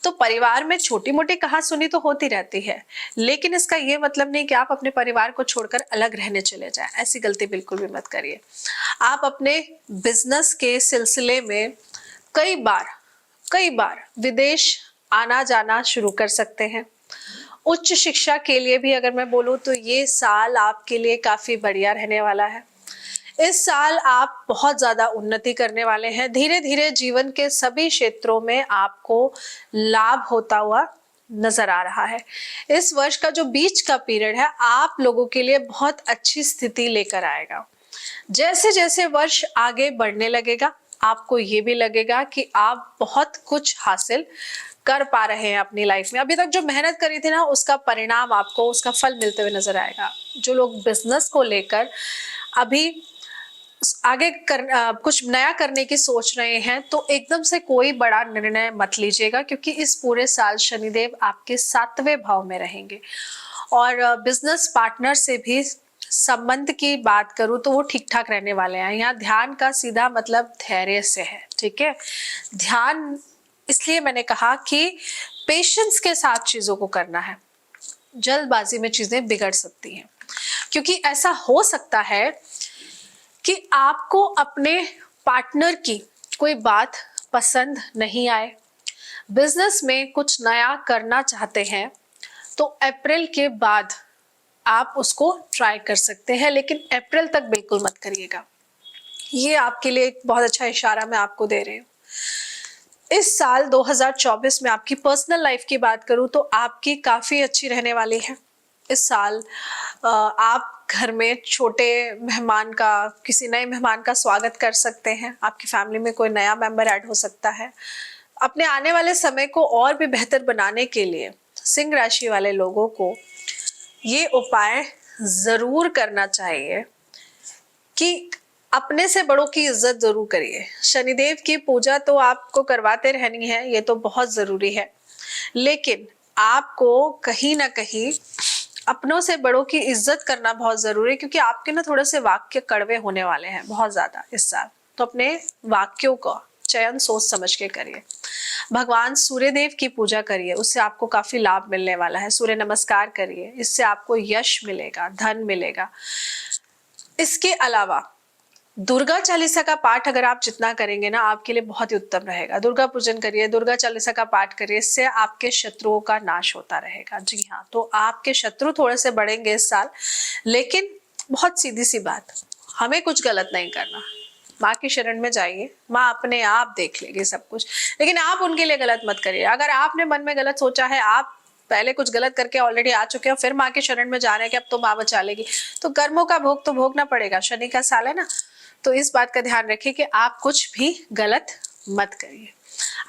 तो परिवार में छोटी मोटी कहासुनी तो होती रहती है, लेकिन इसका ये मतलब नहीं कि आप अपने परिवार को छोड़कर अलग रहने चले जाएं। ऐसी गलती बिल्कुल भी मत करिए। आप अपने बिजनेस के सिलसिले में कई बार विदेश आना जाना शुरू कर सकते हैं। उच्च शिक्षा के लिए भी अगर मैं बोलूं तो ये साल आपके लिए काफी बढ़िया रहने वाला है। इस साल आप बहुत ज्यादा उन्नति करने वाले हैं। धीरे धीरे जीवन के सभी क्षेत्रों में आपको लाभ होता हुआ नजर आ रहा है। इस वर्ष का जो बीच का पीरियड है आप लोगों के लिए बहुत अच्छी स्थिति लेकर आएगा। जैसे जैसे वर्ष आगे बढ़ने लगेगा आपको ये भी लगेगा कि आप बहुत कुछ हासिल कर पा रहे हैं अपनी लाइफ में। अभी तक जो मेहनत करी थी ना, उसका परिणाम आपको, उसका फल मिलते हुए नजर आएगा। जो लोग बिजनेस को लेकर अभी आगे कुछ नया करने की सोच रहे हैं तो एकदम से कोई बड़ा निर्णय मत लीजिएगा, क्योंकि इस पूरे साल शनिदेव आपके 7वें भाव में रहेंगे। और बिजनेस पार्टनर से भी संबंध की बात करूं तो वो ठीक ठाक रहने वाले हैं। यहाँ ध्यान का सीधा मतलब धैर्य से है, ठीक है? ध्यान इसलिए मैंने कहा कि पेशेंस के साथ चीजों को करना है, जल्दबाजी में चीजें बिगड़ सकती हैं। क्योंकि ऐसा हो सकता है कि आपको अपने पार्टनर की कोई बात पसंद नहीं आए, बिजनेस में कुछ नया करना चाहते हैं तो अप्रैल के बाद आप उसको ट्राई कर सकते हैं, लेकिन अप्रैल तक बिल्कुल मत करिएगा। ये आपके लिए एक बहुत अच्छा इशारा मैं आपको दे रही हूँ। इस साल 2024 में आपकी पर्सनल लाइफ की बात करूं तो आपकी काफी अच्छी रहने वाली है। इस साल आप घर में छोटे मेहमान का, किसी नए मेहमान का स्वागत कर सकते हैं। आपकी फैमिली में कोई नया मेंबर ऐड हो सकता है। अपने आने वाले समय को और भी बेहतर बनाने के लिए सिंह राशि वाले लोगों को ये उपाय जरूर करना चाहिए कि अपने से बड़ों की इज्जत जरूर करिए। शनिदेव की पूजा तो आपको करवाते रहनी है, ये तो बहुत जरूरी है, लेकिन आपको कहीं ना कहीं अपनों से बड़ों की इज्जत करना बहुत जरूरी है, क्योंकि आपके ना थोड़े से वाक्य कड़वे होने वाले हैं बहुत ज्यादा इस साल। तो अपने वाक्यों का चयन सोच समझ के करिए। भगवान सूर्य देव की पूजा करिए, उससे आपको काफी लाभ मिलने वाला है। सूर्य नमस्कार करिए, इससे आपको यश मिलेगा, धन मिलेगा। इसके अलावा दुर्गा चालीसा का पाठ अगर आप जितना करेंगे ना, आपके लिए बहुत ही उत्तम रहेगा। दुर्गा पूजन करिए, दुर्गा चालीसा का पाठ करिए, इससे आपके शत्रुओं का नाश होता रहेगा। जी हाँ, तो आपके शत्रु थोड़े से बढ़ेंगे इस साल, लेकिन बहुत सीधी सी बात, हमें कुछ गलत नहीं करना। माँ की शरण में जाइए, माँ अपने आप देख लेगी सब कुछ, लेकिन आप उनके लिए गलत मत करिए। अगर आपने मन में गलत सोचा है, आप पहले कुछ गलत करके ऑलरेडी आ चुके हो, फिर माँ की शरण में जा रहे हैं कि अब तो माँ बचा लेगी, तो कर्मों का भोग तो भोगना पड़ेगा। शनि का साल है ना, तो इस बात का ध्यान रखिए कि आप कुछ भी गलत मत करिए।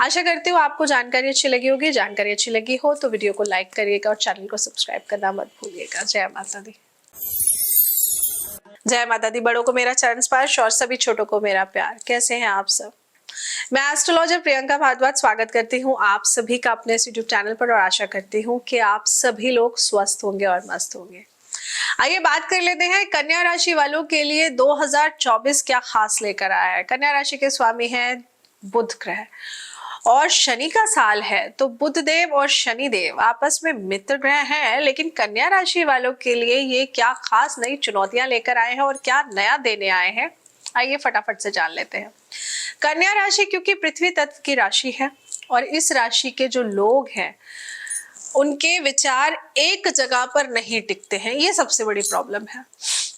आशा करती हूँ आपको जानकारी अच्छी लगी होगी। जानकारी अच्छी लगी हो तो वीडियो को लाइक करिएगा और चैनल को सब्सक्राइब करना मत भूलिएगा। जय माता दी। जय माता दी। बड़ों को मेरा चरण स्पर्श और सभी छोटों को मेरा प्यार। कैसे हैं आप सब? मैं एस्ट्रोलॉजर प्रियंका भारद्वाज स्वागत करती हूँ आप सभी का अपने इस यूट्यूब चैनल पर, और आशा करती हूँ कि आप सभी लोग स्वस्थ होंगे और मस्त होंगे। आइए बात कर लेते हैं कन्या राशि वालों के लिए 2024 क्या खास लेकर आया है। कन्या राशि के स्वामी हैं बुध ग्रह, और शनि का साल है, तो बुध देव और शनि देव आपस में मित्र ग्रह हैं। लेकिन कन्या राशि वालों के लिए ये क्या खास नई चुनौतियां लेकर आए हैं और क्या नया देने आए हैं, आइए फटाफट से जान लेते हैं। कन्या राशि क्योंकि पृथ्वी तत्व की राशि है, और इस राशि के जो लोग हैं उनके विचार एक जगह पर नहीं टिकते हैं, ये सबसे बड़ी प्रॉब्लम है।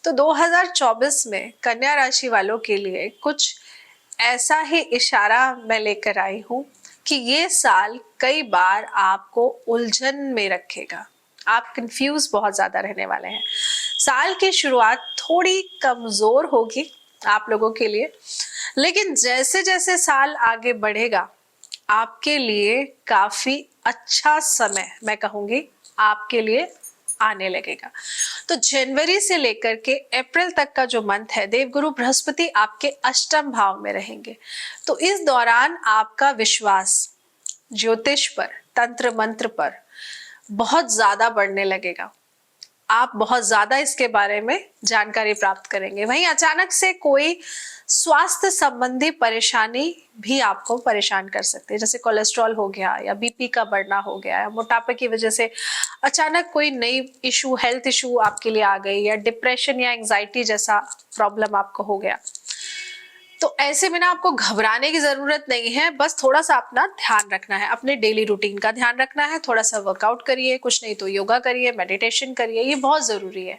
तो 2024 में कन्या राशि वालों के लिए कुछ ऐसा ही इशारा मैं लेकर आई हूं कि ये साल कई बार आपको उलझन में रखेगा। आप कंफ्यूज बहुत ज्यादा रहने वाले हैं। साल की शुरुआत थोड़ी कमजोर होगी आप लोगों के लिए, लेकिन जैसे जैसे साल आगे बढ़ेगा आपके लिए काफी अच्छा समय, मैं कहूंगी, आपके लिए आने लगेगा। तो जनवरी से लेकर के अप्रैल तक का जो मंथ है, देवगुरु बृहस्पति आपके अष्टम भाव में रहेंगे। तो इस दौरान आपका विश्वास ज्योतिष पर, तंत्र मंत्र पर बहुत ज्यादा बढ़ने लगेगा। आप बहुत ज्यादा इसके बारे में जानकारी प्राप्त करेंगे। वहीं अचानक से कोई स्वास्थ्य संबंधी परेशानी भी आपको परेशान कर सकती है, जैसे कोलेस्ट्रॉल हो गया, या बीपी का बढ़ना हो गया, या मोटापे की वजह से अचानक कोई नई इशू, हेल्थ इशू आपके लिए आ गई, या डिप्रेशन या एंजाइटी जैसा प्रॉब्लम आपको हो गया। तो ऐसे में ना आपको घबराने की जरूरत नहीं है, बस थोड़ा सा अपना ध्यान रखना है, अपने डेली रूटीन का ध्यान रखना है। थोड़ा सा वर्कआउट करिए, कुछ नहीं तो योगा करिए, मेडिटेशन करिए, ये बहुत जरूरी है,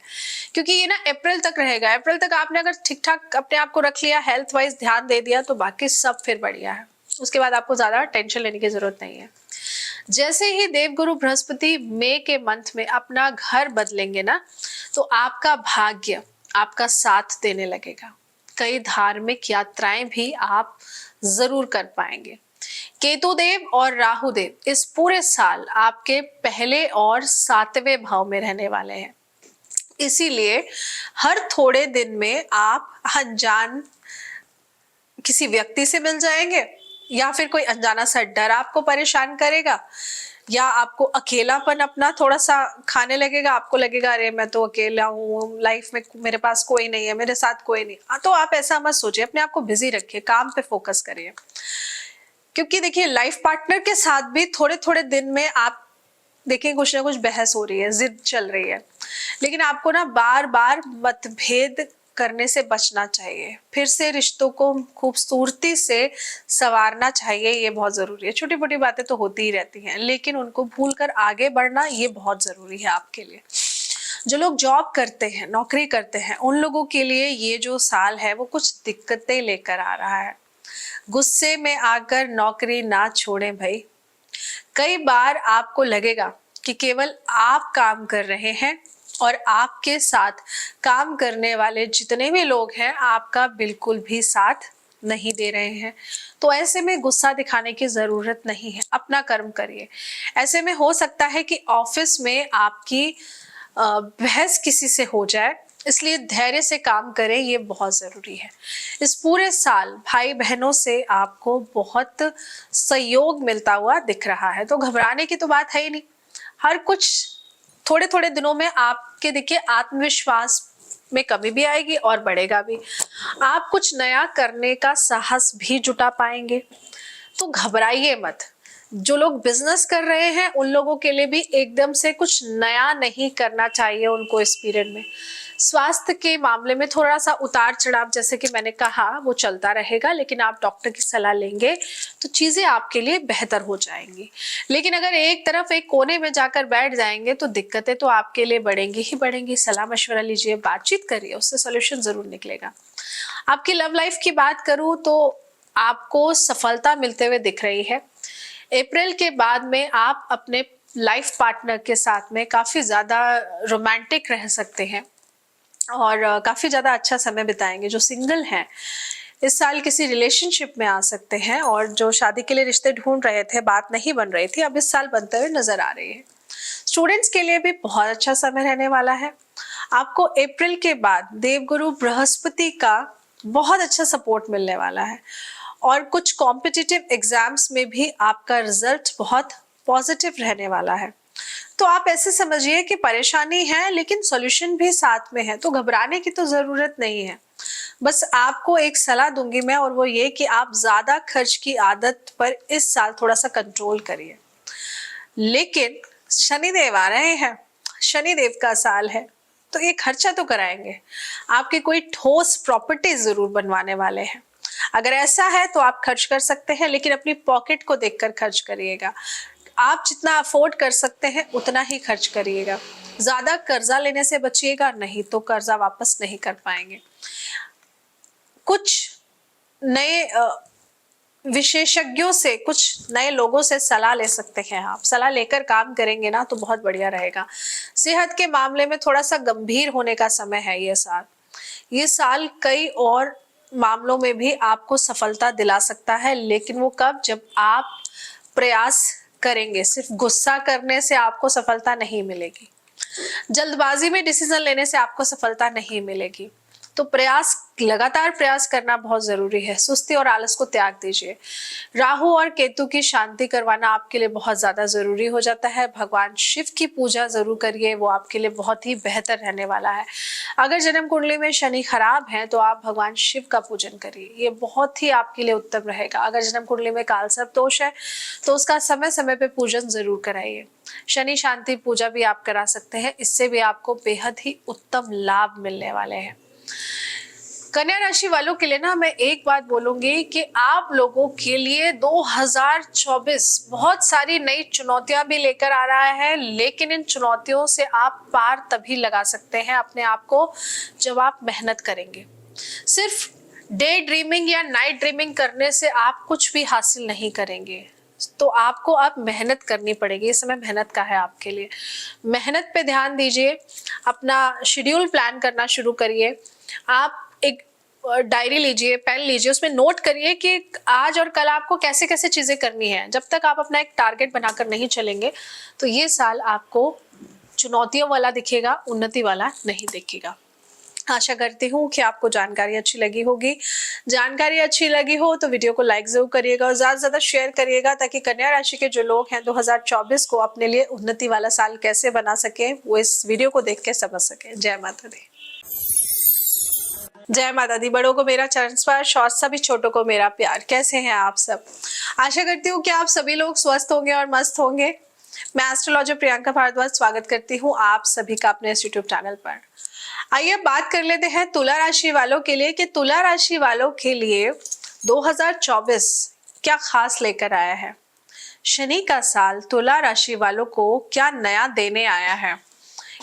क्योंकि ये ना अप्रैल तक रहेगा। अप्रैल तक आपने अगर ठीक ठाक अपने आप को रख लिया, हेल्थ वाइज ध्यान दे दिया, तो बाकी सब फिर बढ़िया है। उसके बाद आपको ज्यादा टेंशन लेने की जरूरत नहीं है। जैसे ही देवगुरु बृहस्पति मई के मंथ में अपना घर बदलेंगे ना, तो आपका भाग्य आपका साथ देने लगेगा। कई धार्मिक यात्राएं भी आप जरूर कर पाएंगे। केतु देव और राहु देव इस पूरे साल आपके पहले और 7वें भाव में रहने वाले हैं, इसीलिए हर थोड़े दिन में आप अनजान किसी व्यक्ति से मिल जाएंगे, या फिर कोई अनजाना सा डर आपको परेशान करेगा, या आपको अकेलापन अपना थोड़ा सा खाने लगेगा। आपको लगेगा अरे मैं तो अकेला हूँ, लाइफ में मेरे पास कोई नहीं है, मेरे साथ कोई नहीं। तो आप ऐसा मत सोचिए, अपने आप को बिजी रखिए, काम पे फोकस करिए। क्योंकि देखिए लाइफ पार्टनर के साथ भी थोड़े थोड़े दिन में आप देखिए कुछ ना कुछ बहस हो रही है, जिद चल रही है, लेकिन आपको ना बार बार मतभेद करने से बचना चाहिए। फिर से रिश्तों को खूबसूरती से संवारना चाहिए, ये बहुत जरूरी है। छोटी मोटी बातें तो होती ही रहती हैं, लेकिन उनको भूलकर आगे बढ़ना ये बहुत जरूरी है आपके लिए। जो लोग जॉब करते हैं, नौकरी करते हैं, उन लोगों के लिए ये जो साल है वो कुछ दिक्कतें लेकर आ रहा है। गुस्से में आकर नौकरी ना छोड़ें भाई। कई बार आपको लगेगा कि केवल आप काम कर रहे हैं और आपके साथ काम करने वाले जितने भी लोग हैं आपका बिल्कुल भी साथ नहीं दे रहे हैं। तो ऐसे में गुस्सा दिखाने की जरूरत नहीं है, अपना कर्म करिए। ऐसे में हो सकता है कि ऑफिस में आपकी बहस किसी से हो जाए, इसलिए धैर्य से काम करें, ये बहुत जरूरी है। इस पूरे साल भाई बहनों से आपको बहुत सहयोग मिलता हुआ दिख रहा है, तो घबराने की तो बात है ही नहीं। हर कुछ थोड़े थोड़े दिनों में आपके देखिए आत्मविश्वास में कमी भी आएगी और बढ़ेगा भी। आप कुछ नया करने का साहस भी जुटा पाएंगे, तो घबराइए मत। जो लोग बिजनेस कर रहे हैं उन लोगों के लिए भी एकदम से कुछ नया नहीं करना चाहिए उनको इस पीरियड में। स्वास्थ्य के मामले में थोड़ा सा उतार चढ़ाव, जैसे कि मैंने कहा, वो चलता रहेगा, लेकिन आप डॉक्टर की सलाह लेंगे तो चीजें आपके लिए बेहतर हो जाएंगी। लेकिन अगर एक तरफ एक कोने में जाकर बैठ जाएंगे तो दिक्कतें तो आपके लिए बढ़ेंगी ही बढ़ेंगी। सलाह मशवरा लीजिए, बातचीत करिए, उससे सोल्यूशन जरूर निकलेगा। आपकी लव लाइफ की बात करूं तो आपको सफलता मिलते हुए दिख रही है। अप्रैल के बाद में आप अपने लाइफ पार्टनर के साथ में काफी ज्यादा रोमांटिक रह सकते हैं और काफी ज्यादा अच्छा समय बिताएंगे। जो सिंगल हैं इस साल किसी रिलेशनशिप में आ सकते हैं, और जो शादी के लिए रिश्ते ढूंढ रहे थे, बात नहीं बन रही थी, अब इस साल बनते हुए नजर आ रही है। स्टूडेंट्स के लिए भी बहुत अच्छा समय रहने वाला है। आपको अप्रैल के बाद देवगुरु बृहस्पति का बहुत अच्छा सपोर्ट मिलने वाला है, और कुछ कॉम्पिटिटिव एग्जाम्स में भी आपका रिजल्ट बहुत पॉजिटिव रहने वाला है। तो आप ऐसे समझिए कि परेशानी है लेकिन सॉल्यूशन भी साथ में है, तो घबराने की तो जरूरत नहीं है। बस आपको एक सलाह दूंगी मैं, और वो ये कि आप ज्यादा खर्च की आदत पर इस साल थोड़ा सा कंट्रोल करिए। लेकिन शनिदेव आ रहे हैं, शनिदेव का साल है, तो ये खर्चा तो कराएंगे। आपकी कोई ठोस प्रॉपर्टी जरूर बनवाने वाले हैं। अगर ऐसा है तो आप खर्च कर सकते हैं, लेकिन अपनी पॉकेट को देखकर खर्च करिएगा। आप जितना अफोर्ड कर सकते हैं उतना ही खर्च करिएगा। ज्यादा कर्जा लेने से बचिएगा, नहीं तो कर्जा वापस नहीं कर पाएंगे। कुछ नए विशेषज्ञों से, कुछ नए लोगों से सलाह ले सकते हैं। आप सलाह लेकर काम करेंगे ना तो बहुत बढ़िया रहेगा। सेहत के मामले में थोड़ा सा गंभीर होने का समय है ये साल कई और मामलों में भी आपको सफलता दिला सकता है, लेकिन वो कब? जब आप प्रयास करेंगे। सिर्फ गुस्सा करने से आपको सफलता नहीं मिलेगी, जल्दबाजी में डिसीजन लेने से आपको सफलता नहीं मिलेगी। तो लगातार प्रयास करना बहुत जरूरी है। सुस्ती और आलस को त्याग दीजिए। राहु और केतु की शांति करवाना आपके लिए बहुत ज्यादा जरूरी हो जाता है। भगवान शिव की पूजा जरूर करिए, वो आपके लिए बहुत ही बेहतर रहने वाला है। अगर जन्म कुंडली में शनि खराब है तो आप भगवान शिव का पूजन करिए, ये बहुत ही आपके लिए उत्तम रहेगा। अगर जन्म कुंडली में काल सर्प दोष है तो उसका समय समय पे पूजन जरूर कराइए। शनि शांति पूजा भी आप करा सकते हैं, इससे भी आपको बेहद ही उत्तम लाभ मिलने वाले हैं। कन्या राशि वालों के लिए ना मैं एक बात बोलूंगी कि आप लोगों के लिए 2024 बहुत सारी नई चुनौतियां भी लेकर आ रहा है, लेकिन इन चुनौतियों से आप पार तभी लगा सकते हैं अपने आप को जब आप मेहनत करेंगे। सिर्फ डे ड्रीमिंग या नाइट ड्रीमिंग करने से आप कुछ भी हासिल नहीं करेंगे, तो आपको अब मेहनत करनी पड़ेगी। इस समय मेहनत का है आपके लिए। मेहनत पे ध्यान दीजिए, अपना शेड्यूल प्लान करना शुरू करिए। आप एक डायरी लीजिए, पेन लीजिए, उसमें नोट करिए कि आज और कल आपको कैसे कैसे चीजें करनी है। जब तक आप अपना एक टारगेट बनाकर नहीं चलेंगे तो ये साल आपको चुनौतियों वाला दिखेगा, उन्नति वाला नहीं दिखेगा। आशा करती हूँ कि आपको जानकारी अच्छी लगी होगी। जानकारी अच्छी लगी हो तो वीडियो को लाइक जरूर करिएगा और ज्यादा से ज्यादा शेयर करिएगा, ताकि कन्या राशि के जो लोग हैं 2024 को अपने लिए उन्नति वाला साल कैसे बना सके वो इस वीडियो को देख के समझ सके। जय माता दी। जय माता दी। बड़ों को मेरा चरण स्पर्श और सभी छोटों को मेरा प्यार। कैसे हैं आप सब? आशा करती हूँ कि आप सभी लोग स्वस्थ होंगे और मस्त होंगे। मैं एस्ट्रोलॉजर प्रियंका भारद्वाज स्वागत करती हूँ आप सभी का अपने इस यूट्यूब चैनल पर। आइए बात कर लेते हैं तुला राशि वालों के लिए कि तुला राशि वालों के लिए 2024 क्या खास लेकर आया है। शनि का साल तुला राशि वालों को क्या नया देने आया है,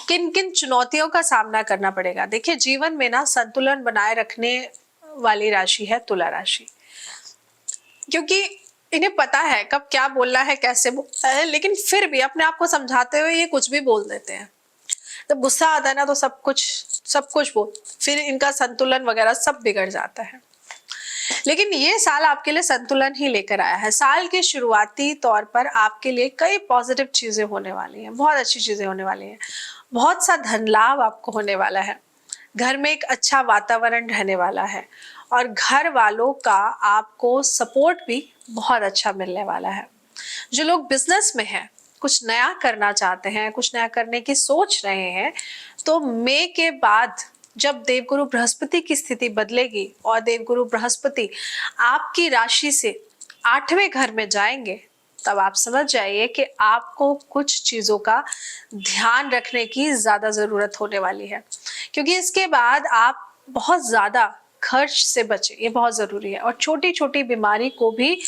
किन किन चुनौतियों का सामना करना पड़ेगा। देखिए, जीवन में ना संतुलन बनाए रखने वाली राशि है तुला राशि, क्योंकि इन्हें पता है कब क्या बोलना है, कैसे बोलना है, लेकिन फिर भी अपने आप को समझाते हुए ये कुछ भी बोल देते हैं। जब गुस्सा आता है ना तो सब कुछ बोल, फिर इनका संतुलन वगैरह सब बिगड़ जाता है। लेकिन ये साल आपके लिए संतुलन ही लेकर आया है। साल के शुरुआती तौर पर आपके लिए कई पॉजिटिव चीजें होने वाली हैं, बहुत अच्छी चीजें होने वाली हैं। बहुत सा धन लाभ आपको होने वाला है। घर में एक अच्छा वातावरण रहने वाला है और घर वालों का आपको सपोर्ट भी बहुत अच्छा मिलने वाला है। जो लोग बिजनेस में हैं, कुछ नया करना चाहते हैं, कुछ नया करने की सोच रहे हैं, तो मई के बाद जब देवगुरु बृहस्पति की स्थिति बदलेगी और देवगुरु बृहस्पति आपकी राशि से 8वें घर में जाएंगे, तब आप समझ जाइए कि आपको कुछ चीजों का ध्यान रखने की ज्यादा जरूरत होने वाली है, क्योंकि इसके बाद आप बहुत ज्यादा खर्च से बचे, ये बहुत जरूरी है। और छोटी छोटी बीमारी को भी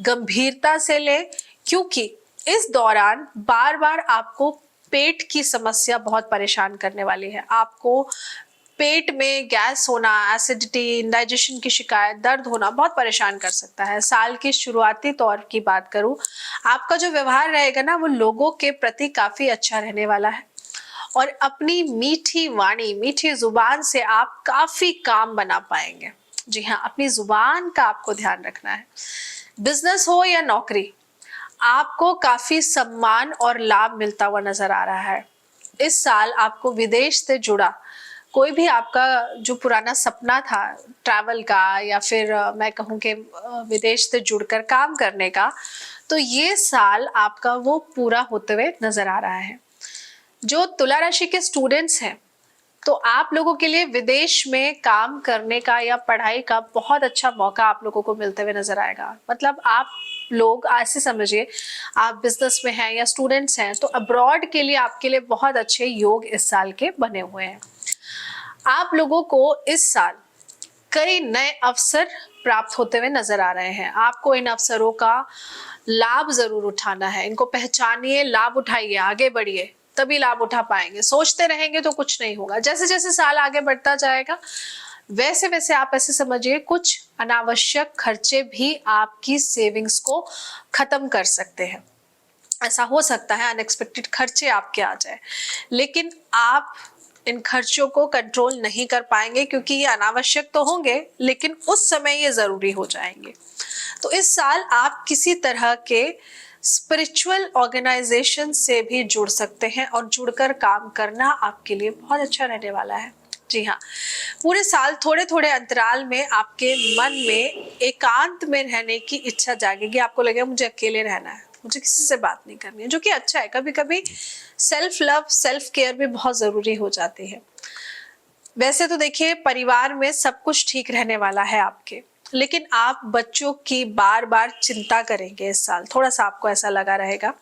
गंभीरता से ले, क्योंकि इस दौरान बार बार आपको पेट की समस्या बहुत परेशान करने वाली है। आपको पेट में गैस होना, एसिडिटी, इंडाइजेशन की शिकायत, दर्द होना बहुत परेशान कर सकता है। साल की शुरुआती तौर की बात करूं, आपका जो व्यवहार रहेगा ना वो लोगों के प्रति काफी अच्छा रहने वाला है और अपनी मीठी वाणी, मीठी जुबान से आप काफी काम बना पाएंगे। जी हाँ, अपनी जुबान का आपको ध्यान रखना है। बिजनेस हो या नौकरी, आपको काफी सम्मान और लाभ मिलता हुआ नजर आ रहा है। इस साल आपको विदेश से जुड़ा कोई भी आपका जो पुराना सपना था ट्रैवल का, या फिर मैं कहूँ कि विदेश से जुड़कर काम करने का, तो ये साल आपका वो पूरा होते हुए नजर आ रहा है। जो तुला राशि के स्टूडेंट्स हैं, तो आप लोगों के लिए विदेश में काम करने का या पढ़ाई का बहुत अच्छा मौका आप लोगों को मिलते हुए नजर आएगा। मतलब आप लोग ऐसे समझिए, आप बिजनेस में हैं या स्टूडेंट्स हैं, तो अब्रॉड के लिए आपके लिए बहुत अच्छे योग इस साल के बने हुए हैं। आप लोगों को इस साल कई नए अवसर प्राप्त होते हुए नजर आ रहे हैं। आपको इन अवसरों का लाभ जरूर उठाना है। इनको पहचानिए, लाभ उठाइए, आगे बढ़िए, तभी लाभ उठा पाएंगे। सोचते रहेंगे तो कुछ नहीं होगा। जैसे जैसे साल आगे बढ़ता जाएगा वैसे वैसे आप ऐसे समझिए कुछ अनावश्यक खर्चे भी आपकी सेविंग्स को खत्म कर सकते हैं। ऐसा हो सकता है अनएक्सपेक्टेड खर्चे आपके आ जाए, लेकिन आप इन खर्चों को कंट्रोल नहीं कर पाएंगे, क्योंकि ये अनावश्यक तो होंगे लेकिन उस समय ये जरूरी हो जाएंगे। तो इस साल आप किसी तरह के स्पिरिचुअल ऑर्गेनाइजेशन से भी जुड़ सकते हैं और जुड़कर काम करना आपके लिए बहुत अच्छा रहने वाला है। जी हाँ, पूरे साल थोड़े थोड़े अंतराल में आपके मन में एकांत में रहने की इच्छा जागेगी। आपको लगेगा मुझे अकेले रहना है, मुझे किसी से बात नहीं करनी है, जो कि अच्छा है। कभी कभी सेल्फ लव, सेल्फ केयर भी बहुत जरूरी हो जाती है। वैसे तो देखिए, परिवार में सब कुछ ठीक रहने वाला है आपके, लेकिन आप बच्चों की बार बार चिंता करेंगे इस साल, थोड़ा सा आपको ऐसा लगा रहेगा।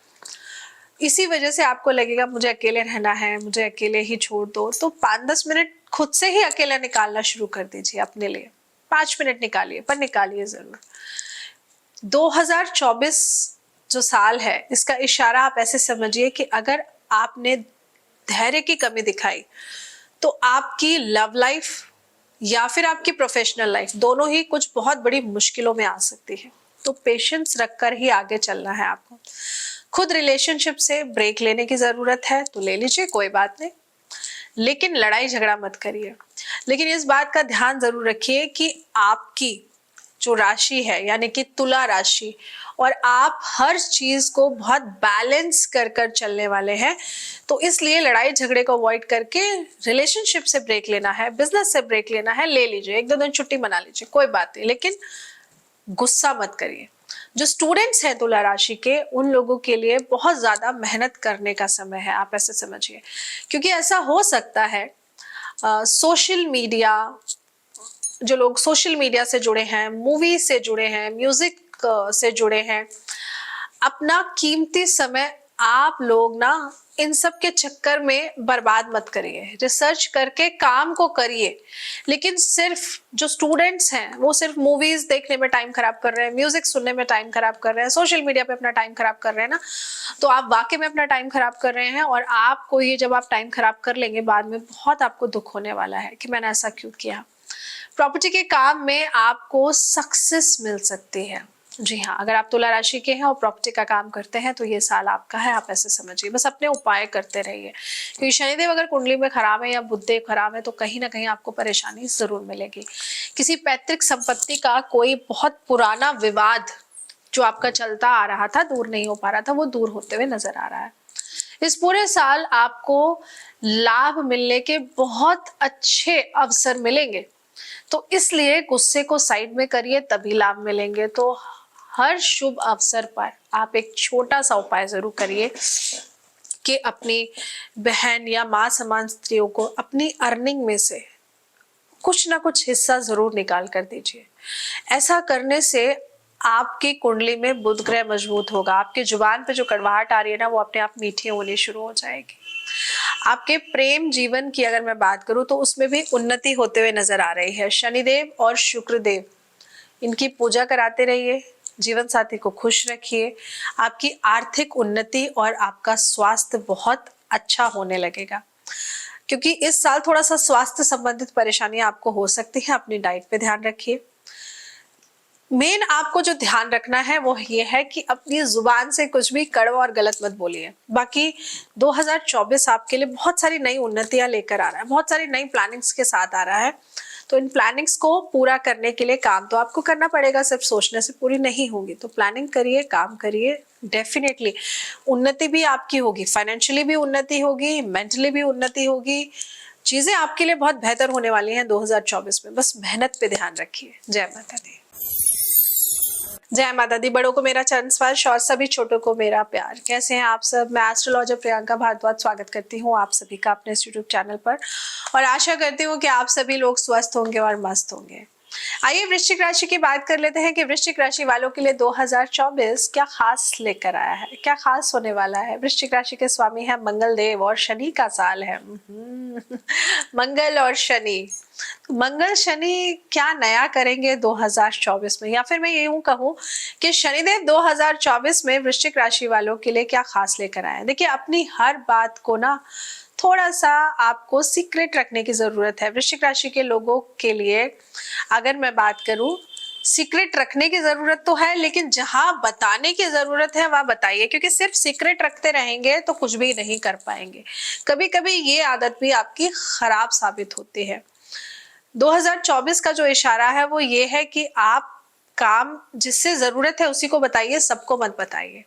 इसी वजह से आपको लगेगा मुझे अकेले रहना है, मुझे अकेले ही छोड़ दो। तो 5-10 मिनट खुद से ही अकेला निकालना शुरू कर दीजिए अपने लिए। 5 मिनट निकालिए, पर निकालिए जरूर। 2024 जो साल है, इसका इशारा आप ऐसे समझिए कि अगर आपने धैर्य की कमी दिखाई तो आपकी लव लाइफ या फिर आपकी प्रोफेशनल लाइफ दोनों ही कुछ बहुत बड़ी मुश्किलों में आ सकती है। तो पेशेंस रखकर ही आगे चलना है आपको। खुद रिलेशनशिप से ब्रेक लेने की जरूरत है तो ले लीजिए, कोई बात नहीं, लेकिन लड़ाई झगड़ा मत करिए। लेकिन इस बात का ध्यान जरूर रखिए कि आपकी जो राशि है, यानी कि तुला राशि, और आप हर चीज को बहुत बैलेंस कर कर चलने वाले हैं। तो इसलिए लड़ाई झगड़े को अवॉइड करके रिलेशनशिप से ब्रेक लेना है, बिजनेस से ब्रेक लेना है, ले लीजिए, 1-2 दिन छुट्टी मना लीजिए, कोई बात नहीं, लेकिन गुस्सा मत करिए। जो स्टूडेंट्स हैं तुला राशि के, उन लोगों के लिए बहुत ज्यादा मेहनत करने का समय है, आप ऐसे समझिए। क्योंकि ऐसा हो सकता है सोशल मीडिया जो लोग सोशल मीडिया से जुड़े हैं, मूवी से जुड़े हैं, म्यूजिक से जुड़े हैं, अपना कीमती समय आप लोग ना इन सब के चक्कर में बर्बाद मत करिए। रिसर्च करके काम को करिए। लेकिन सिर्फ जो स्टूडेंट्स हैं वो सिर्फ मूवीज देखने में टाइम खराब कर रहे हैं, म्यूजिक सुनने में टाइम खराब कर रहे हैं, सोशल मीडिया पे अपना टाइम खराब कर रहे हैं ना, तो आप वाकई में अपना टाइम खराब कर रहे हैं। और आपको ये जब आप टाइम खराब कर लेंगे बाद में बहुत आपको दुख होने वाला है कि मैंने ऐसा क्यों किया। प्रॉपर्टी के काम में आपको सक्सेस मिल सकती है। जी हाँ, अगर आप तुला राशि के हैं और प्रॉपर्टी का काम करते हैं तो ये साल आपका है, आप ऐसे समझिए। बस अपने उपाय करते रहिए, क्योंकि शनिदेव अगर कुंडली में खराब है या बुधदेव खराब है तो कहीं ना कहीं आपको परेशानी जरूर मिलेगी। किसी पैतृक संपत्ति का कोई बहुत पुराना विवाद जो आपका चलता आ रहा था, दूर नहीं हो पा रहा था, वो दूर होते हुए नजर आ रहा है। इस पूरे साल आपको लाभ मिलने के बहुत अच्छे अवसर मिलेंगे, तो इसलिए गुस्से को साइड में करिए, तभी लाभ मिलेंगे। तो हर शुभ अवसर पर आप एक छोटा सा उपाय जरूर करिए कि अपनी बहन या मां समान स्त्रियों को अपनी अर्निंग में से कुछ ना कुछ हिस्सा जरूर निकाल कर दीजिए। ऐसा करने से आपकी कुंडली में बुध ग्रह मजबूत होगा। आपके जुबान पे जो कड़वाहट आ रही है ना, वो अपने आप मीठी होनी शुरू हो जाएगी। आपके प्रेम जीवन की अगर मैं बात करूं तो उसमें भी उन्नति होते हुए नजर आ रही है। शनिदेव और शुक्रदेव, इनकी पूजा कराते रहिए, जीवन साथी को खुश रखिए। आपकी आर्थिक उन्नति और आपका स्वास्थ्य बहुत अच्छा होने लगेगा, क्योंकि इस साल थोड़ा सा स्वास्थ्य संबंधित परेशानियां आपको हो सकती है। अपनी डाइट पे ध्यान रखिए। मेन आपको जो ध्यान रखना है वो ये है कि अपनी जुबान से कुछ भी कड़वा और गलत मत बोलिए। बाकी 2024 आपके लिए बहुत सारी नई उन्नतियां लेकर आ रहा है, बहुत सारी नई प्लानिंग्स के साथ आ रहा है। तो इन प्लानिंग्स को पूरा करने के लिए काम तो आपको करना पड़ेगा, सिर्फ सोचने से पूरी नहीं होगी। तो प्लानिंग करिए, काम करिए, डेफिनेटली उन्नति भी आपकी होगी, फाइनेंशियली भी उन्नति होगी, मेंटली भी उन्नति होगी। चीजें आपके लिए बहुत बेहतर होने वाली हैं 2024 में। बस मेहनत पे ध्यान रखिए। जय माता दी। जय माता दी। बड़ों को मेरा चरण स्पर्श और सभी छोटों को मेरा प्यार। कैसे हैं आप सब? मैं एस्ट्रोलॉजर प्रियंका भारद्वाज स्वागत करती हूँ आप सभी का अपने यूट्यूब चैनल पर, और आशा करती हूँ कि आप सभी लोग स्वस्थ होंगे और मस्त होंगे। आइए वृश्चिक राशि की बात कर लेते हैं कि वृश्चिक राशि वालों के लिए 2024 क्या खास लेकर आया है, क्या खास होने वाला है। वृश्चिक राशि के स्वामी है मंगल देव और शनि का साल है। मंगल और शनि, मंगल शनि क्या नया करेंगे 2024 में, या फिर मैं यूं कहूं कि शनिदेव 2024 में वृश्चिक राशि वालों के लिए क्या खास लेकर आए हैं। देखिए, अपनी हर बात को ना थोड़ा सा आपको सीक्रेट रखने की जरूरत है। वृश्चिक राशि के लोगों के लिए अगर मैं बात करूं, सीक्रेट रखने की जरूरत तो है, लेकिन जहां बताने की जरूरत है वहां बताइए, क्योंकि सिर्फ सीक्रेट रखते रहेंगे तो कुछ भी नहीं कर पाएंगे। कभी कभी ये आदत भी आपकी खराब साबित होती है। 2024 का जो इशारा है वो ये है कि आप काम जिससे जरूरत है उसी को बताइए, सबको मत बताइए।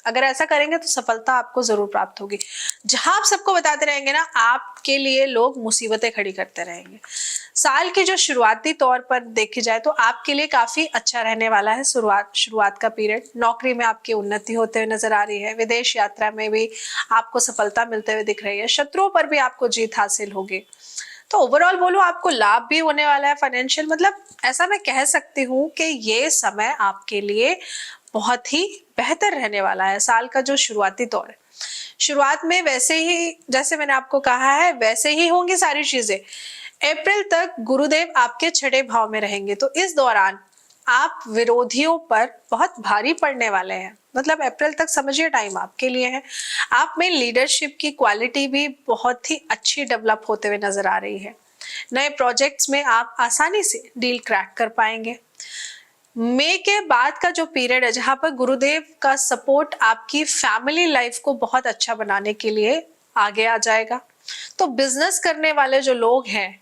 अगर ऐसा करेंगे तो सफलता आपको जरूर प्राप्त होगी। जहां आप सबको बताते रहेंगे ना, आपके लिए लोग मुसीबतें खड़ी करते रहेंगे। साल की जो शुरुआती तौर पर देखी जाए तो आपके लिए काफी अच्छा रहने वाला है। शुरुआत का पीरियड, नौकरी में आपकी उन्नति होते हुए नजर आ रही है। विदेश यात्रा में भी आपको सफलता मिलते हुए दिख रही है। शत्रुओं पर भी आपको जीत हासिल होगी। तो ओवरऑल बोलो, आपको लाभ भी होने वाला है फाइनेंशियल। मतलब ऐसा मैं कह सकती हूँ कि ये समय आपके लिए बहुत ही बेहतर रहने वाला है। साल का जो शुरुआती दौर है, शुरुआत में वैसे ही जैसे मैंने आपको कहा है वैसे ही होंगी सारी चीजें। अप्रैल तक गुरुदेव आपके छठे भाव में रहेंगे, तो इस दौरान आप विरोधियों पर बहुत भारी पड़ने वाले हैं। मतलब अप्रैल तक समझिए टाइम आपके लिए है। आप में लीडरशिप की क्वालिटी भी बहुत ही अच्छी डेवलप होते हुए नजर आ रही है। नए प्रोजेक्ट्स में आप आसानी से डील क्रैक कर पाएंगे। मई के बाद का जो पीरियड है, जहां पर गुरुदेव का सपोर्ट आपकी फैमिली लाइफ को बहुत अच्छा बनाने के लिए आगे आ जाएगा। तो बिजनेस करने वाले जो लोग हैं,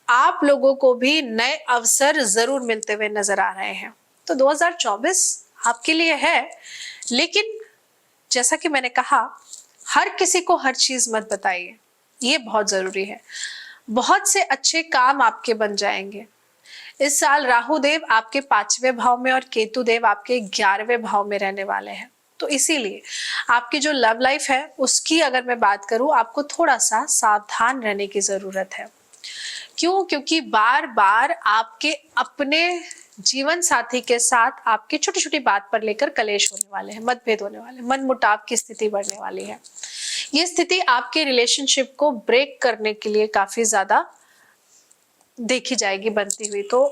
आप लोगों को भी नए अवसर जरूर मिलते हुए नजर आ रहे हैं। तो 2024 आपके लिए है, लेकिन जैसा कि मैंने कहा, हर किसी को हर चीज मत बताइए, ये बहुत जरूरी है। बहुत से अच्छे काम आपके बन जाएंगे। इस साल राहु देव आपके 5वें भाव में और केतु देव आपके 11वें भाव में रहने वाले हैं। तो इसीलिए आपकी जो लव लाइफ है उसकी अगर मैं बात करूं, आपको थोड़ा सा सावधान रहने की जरूरत है, क्यों? क्योंकि बार बार आपके अपने जीवन साथी के साथ आपकी छोटी छोटी बात पर लेकर कलेश होने वाले हैं, मतभेद होने वाले हैं, मन मुटाव की स्थिति बढ़ने वाली है। ये स्थिति आपके रिलेशनशिप को ब्रेक करने के लिए काफी ज्यादा देखी जाएगी बनती हुई। तो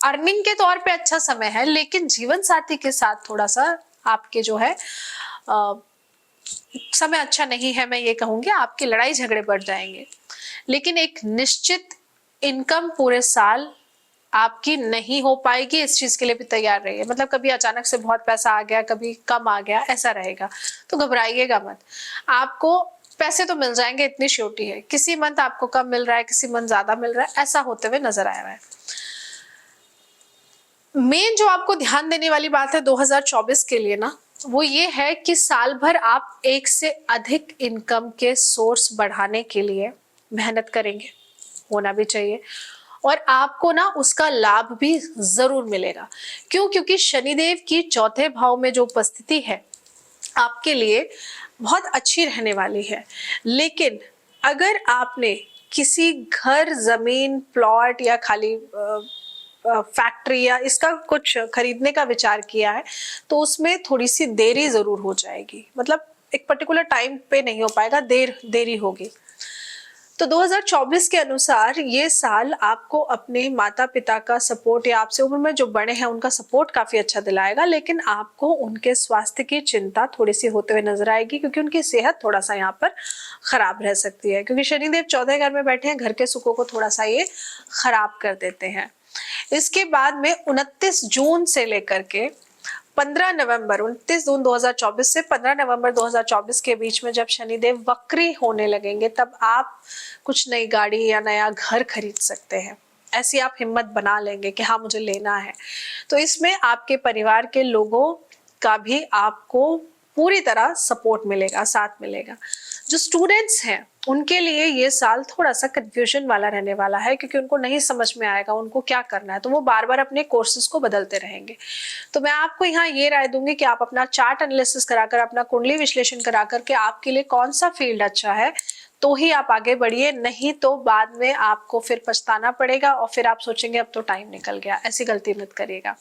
अर्निंग के तौर पे अच्छा समय है, लेकिन जीवन साथी के साथ थोड़ा सा आपके जो है समय अच्छा नहीं है। मैं ये कहूंगी आपकी लड़ाई झगड़े बढ़ जाएंगे, लेकिन एक निश्चित इनकम पूरे साल आपकी नहीं हो पाएगी। इस चीज के लिए भी तैयार रहिए। मतलब कभी अचानक से बहुत पैसा आ गया, कभी कम आ गया, ऐसा रहेगा, तो घबराइएगा मत। आपको पैसे तो मिल जाएंगे, इतनी श्योरिटी है। किसी मंथ आपको कम मिल रहा है, किसी मंथ ज्यादा मिल रहा है, ऐसा होते हुए नजर आ रहा है। मेन जो आपको ध्यान देने वाली बात है 2024 के लिए ना, वो ये है कि साल भर आप एक से अधिक इनकम के सोर्स बढ़ाने के लिए मेहनत करेंगे, होना भी चाहिए, और आपको ना उसका लाभ भी जरूर मिलेगा। क्यों? क्योंकि शनिदेव की चौथे भाव में जो उपस्थिति है आपके लिए बहुत अच्छी रहने वाली है। लेकिन अगर आपने किसी घर, जमीन, प्लॉट या खाली फैक्ट्री या इसका कुछ खरीदने का विचार किया है, तो उसमें थोड़ी सी देरी जरूर हो जाएगी। मतलब एक पर्टिकुलर टाइम पे नहीं हो पाएगा, देरी होगी। तो 2024 के अनुसार ये साल आपको अपने माता पिता का सपोर्ट या आपसे उम्र में जो बड़े हैं उनका सपोर्ट काफी अच्छा दिलाएगा, लेकिन आपको उनके स्वास्थ्य की चिंता थोड़ी सी होते हुए नजर आएगी, क्योंकि उनकी सेहत थोड़ा सा यहाँ पर खराब रह सकती है, क्योंकि शनिदेव 14 घर में बैठे हैं, घर के सुखों को थोड़ा सा ये खराब कर देते हैं। इसके बाद में 29 जून से लेकर के 15 नवंबर, 29 जून 2024 से 15 नवंबर 2024 के बीच में जब शनिदेव वक्री होने लगेंगे, तब आप कुछ नई गाड़ी या नया घर खरीद सकते हैं। ऐसी आप हिम्मत बना लेंगे कि हाँ मुझे लेना है। तो इसमें आपके परिवार के लोगों का भी आपको पूरी तरह सपोर्ट मिलेगा, साथ मिलेगा। जो स्टूडेंट्स हैं उनके लिए ये साल थोड़ा सा कंफ्यूजन वाला रहने वाला है, क्योंकि उनको नहीं समझ में आएगा उनको क्या करना है, तो वो बार बार अपने कोर्सेज को बदलते रहेंगे। तो मैं आपको यहाँ ये राय दूंगी कि आप अपना चार्ट एनालिसिस कराकर, अपना कुंडली विश्लेषण कराकर के आपके लिए कौन सा फील्ड अच्छा है तो ही आप आगे बढ़िए, नहीं तो बाद में आपको फिर पछताना पड़ेगा और फिर आप सोचेंगे अब तो टाइम निकल गया। ऐसी गलती मत करिएगा।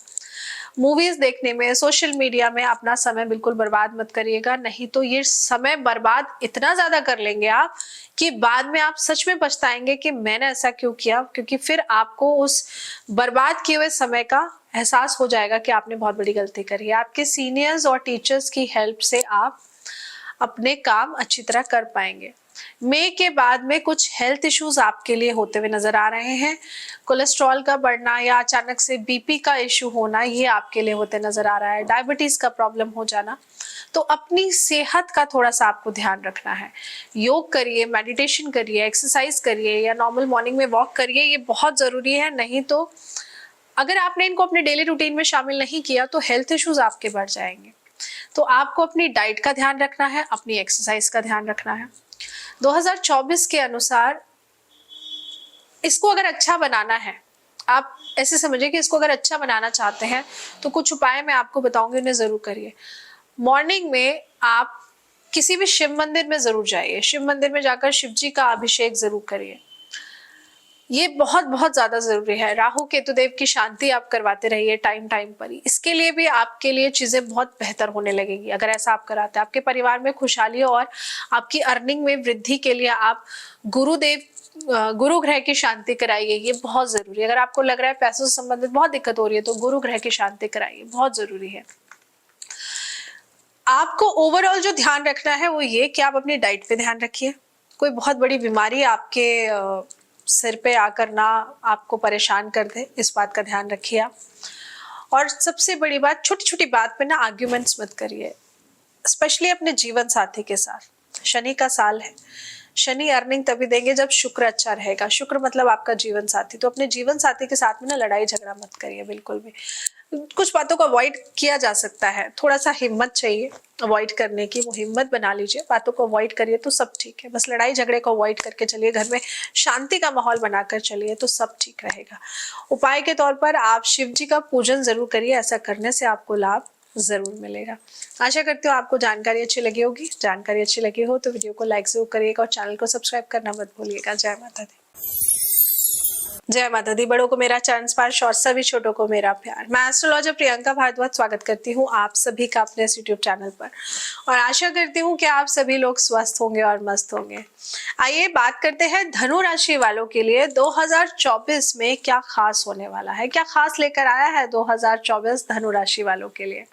मूवीज देखने में, सोशल मीडिया में अपना समय बिल्कुल बर्बाद मत करिएगा, नहीं तो ये समय बर्बाद इतना ज्यादा कर लेंगे आप कि बाद में आप सच में पछताएंगे कि मैंने ऐसा क्यों किया, क्योंकि फिर आपको उस बर्बाद किए हुए समय का एहसास हो जाएगा कि आपने बहुत बड़ी गलती करी है। आपके सीनियर्स और टीचर्स की हेल्प से आप अपने काम अच्छी तरह कर पाएंगे। मई के बाद में कुछ हेल्थ इश्यूज आपके लिए होते हुए नजर आ रहे हैं। कोलेस्ट्रॉल का बढ़ना या अचानक से बीपी का इश्यू होना, ये आपके लिए होते नजर आ रहा है। डायबिटीज का प्रॉब्लम हो जाना। तो अपनी सेहत का थोड़ा सा आपको ध्यान रखना है। योग करिए, मेडिटेशन करिए, एक्सरसाइज करिए या नॉर्मल मॉर्निंग में वॉक करिए, ये बहुत जरूरी है। नहीं तो अगर आपने इनको अपने डेली रूटीन में शामिल नहीं किया तो हेल्थ इश्यूज आपके बढ़ जाएंगे। तो आपको अपनी डाइट का ध्यान रखना है, अपनी एक्सरसाइज का ध्यान रखना है। 2024 के अनुसार इसको अगर अच्छा बनाना है, आप ऐसे समझिए कि इसको अगर अच्छा बनाना चाहते हैं तो कुछ उपाय मैं आपको बताऊंगी, उन्हें जरूर करिए। मॉर्निंग में आप किसी भी शिव मंदिर में जरूर जाइए। शिव मंदिर में जाकर शिव जी का अभिषेक जरूर करिए। ये बहुत बहुत ज्यादा जरूरी है। राहु केतु देव की शांति आप करवाते रहिए टाइम टाइम पर ही। इसके लिए भी आपके लिए चीजें बहुत बेहतर होने लगेंगी अगर ऐसा आप कराते हैं। आपके परिवार में खुशहाली और आपकी अर्निंग में वृद्धि के लिए आप गुरु ग्रह की शांति कराइए, ये बहुत जरूरी है। अगर आपको लग रहा है पैसों से संबंधित बहुत दिक्कत हो रही है तो गुरु ग्रह की शांति कराइए, बहुत जरूरी है। आपको ओवरऑल जो ध्यान रखना है वो ये कि आप अपनी डाइट पे ध्यान रखिए। कोई बहुत बड़ी बीमारी आपके सिर पे आकर ना आपको परेशान कर दे, इस बात का ध्यान रखिए आप। और सबसे बड़ी बात, छोटी छोटी बात पे ना आर्ग्यूमेंट्स मत करिए, स्पेशली अपने जीवन साथी के साथ। शनि का साल है, शनि अर्निंग तभी देंगे जब शुक्र अच्छा रहेगा। शुक्र मतलब आपका जीवन साथी, तो अपने जीवन साथी के साथ में ना लड़ाई झगड़ा मत करिए बिल्कुल भी। कुछ बातों को अवॉइड किया जा सकता है, थोड़ा सा हिम्मत चाहिए अवॉइड करने की, वो हिम्मत बना लीजिए, बातों को अवॉइड करिए तो सब ठीक है। बस लड़ाई झगड़े को अवॉइड करके चलिए, घर में शांति का माहौल बनाकर चलिए तो सब ठीक रहेगा। उपाय के तौर पर आप शिव जी का पूजन जरूर करिए, ऐसा करने से आपको लाभ जरूर मिलेगा। आशा करती हूँ आपको जानकारी अच्छी लगी होगी। जानकारी अच्छी लगी हो तो वीडियो को लाइक जरूर करिएगा और चैनल को सब्सक्राइब करना मत भूलिएगा। जय माता दी। जय माता दी। बड़ों को मेरा चरण स्पर्श और सभी छोटों को मेरा प्यार। मैं एस्ट्रोलॉजर प्रियंका भारद्वाज स्वागत करती हूँ आप सभी का अपने इस यूट्यूब चैनल पर और आशा करती हूँ कि आप सभी लोग स्वस्थ होंगे और मस्त होंगे। आइए बात करते हैं धनु राशि वालों के लिए 2024 में क्या खास होने वाला है, क्या खास लेकर आया है 2024 धनु राशि वालों के लिए।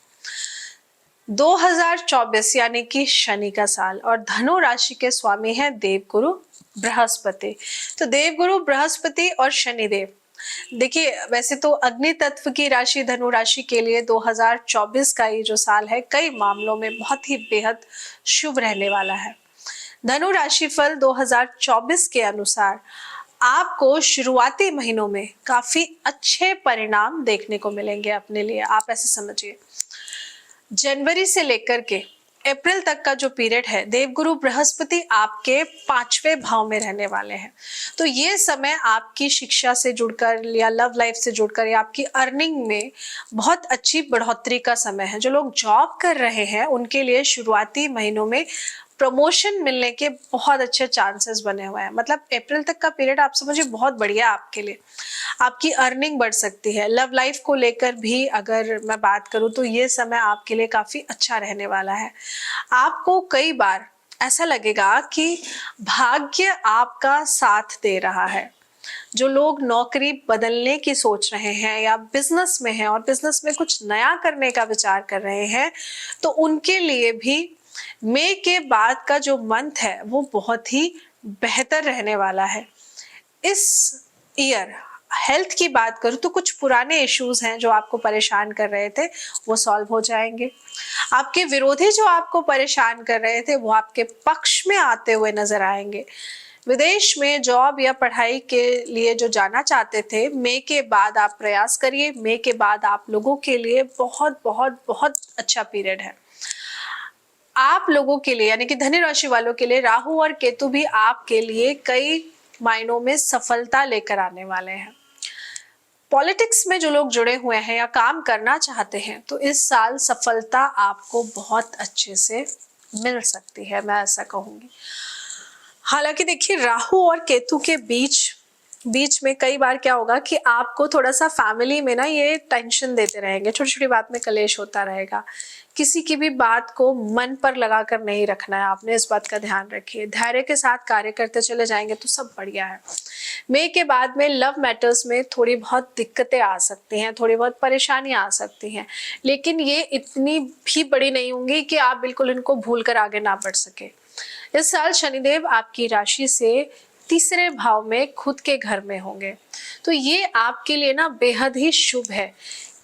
2024 यानी कि शनि का साल और धनु राशि के स्वामी हैं देवगुरु बृहस्पति। तो देवगुरु बृहस्पति और शनिदेव, देखिए वैसे तो अग्नि तत्व की राशि धनु राशि के लिए 2024 का ये जो साल है कई मामलों में बहुत ही बेहद शुभ रहने वाला है। धनु राशि फल 2024 के अनुसार आपको शुरुआती महीनों में काफी अच्छे परिणाम देखने को मिलेंगे अपने लिए। आप ऐसे समझिए, जनवरी से लेकर के अप्रैल तक का जो पीरियड है देवगुरु बृहस्पति आपके 5वें भाव में रहने वाले हैं। तो ये समय आपकी शिक्षा से जुड़कर या लव लाइफ से जुड़कर या आपकी अर्निंग में बहुत अच्छी बढ़ोतरी का समय है। जो लोग जॉब कर रहे हैं उनके लिए शुरुआती महीनों में प्रमोशन मिलने के बहुत अच्छे चांसेस बने हुए हैं। मतलब अप्रैल तक का पीरियड आप समझिए बहुत बढ़िया आपके लिए, आपकी अर्निंग बढ़ सकती है। लव लाइफ को लेकर भी अगर मैं बात करूं तो ये समय आपके लिए काफी अच्छा रहने वाला है। आपको कई बार ऐसा लगेगा कि भाग्य आपका साथ दे रहा है। जो लोग नौकरी बदलने की सोच रहे हैं या बिजनेस में हैं और बिजनेस में कुछ नया करने का विचार कर रहे हैं तो उनके लिए भी मई के बाद का जो मंथ है वो बहुत ही बेहतर रहने वाला है। इस ईयर हेल्थ की बात करूं तो कुछ पुराने इश्यूज हैं जो आपको परेशान कर रहे थे वो सॉल्व हो जाएंगे। आपके विरोधी जो आपको परेशान कर रहे थे वो आपके पक्ष में आते हुए नजर आएंगे। विदेश में जॉब या पढ़ाई के लिए जो जाना चाहते थे मई के बाद आप प्रयास करिए। मई के बाद आप लोगों के लिए बहुत बहुत बहुत अच्छा पीरियड है। आप लोगों के लिए यानी कि धनु राशि वालों के लिए राहु और केतु भी आपके लिए कई मायनों में सफलता लेकर आने वाले हैं। पॉलिटिक्स में जो लोग जुड़े हुए हैं या काम करना चाहते हैं तो इस साल सफलता आपको बहुत अच्छे से मिल सकती है, मैं ऐसा कहूंगी। हालांकि देखिए राहु और केतु के बीच में कई बार क्या होगा कि आपको थोड़ा सा फैमिली में ना ये टेंशन देते रहेंगे, छोटी छोटी बात में कलेश होता रहेगा। किसी की भी बात को मन पर लगा कर नहीं रखना है, आपने इस बात का ध्यान रखिए। धैर्य के साथ कार्य करते चले जाएंगे तो सब बढ़िया है। मई के बाद में लव मैटर्स में थोड़ी बहुत दिक्कतें आ सकती हैं, थोड़ी बहुत परेशानियां आ सकती हैं, लेकिन ये इतनी भी बड़ी नहीं होंगी कि आप बिल्कुल इनको भूल कर आगे ना बढ़ सके। इस साल शनिदेव आपकी राशि से तीसरे भाव में खुद के घर में होंगे तो ये आपके लिए ना बेहद ही शुभ है।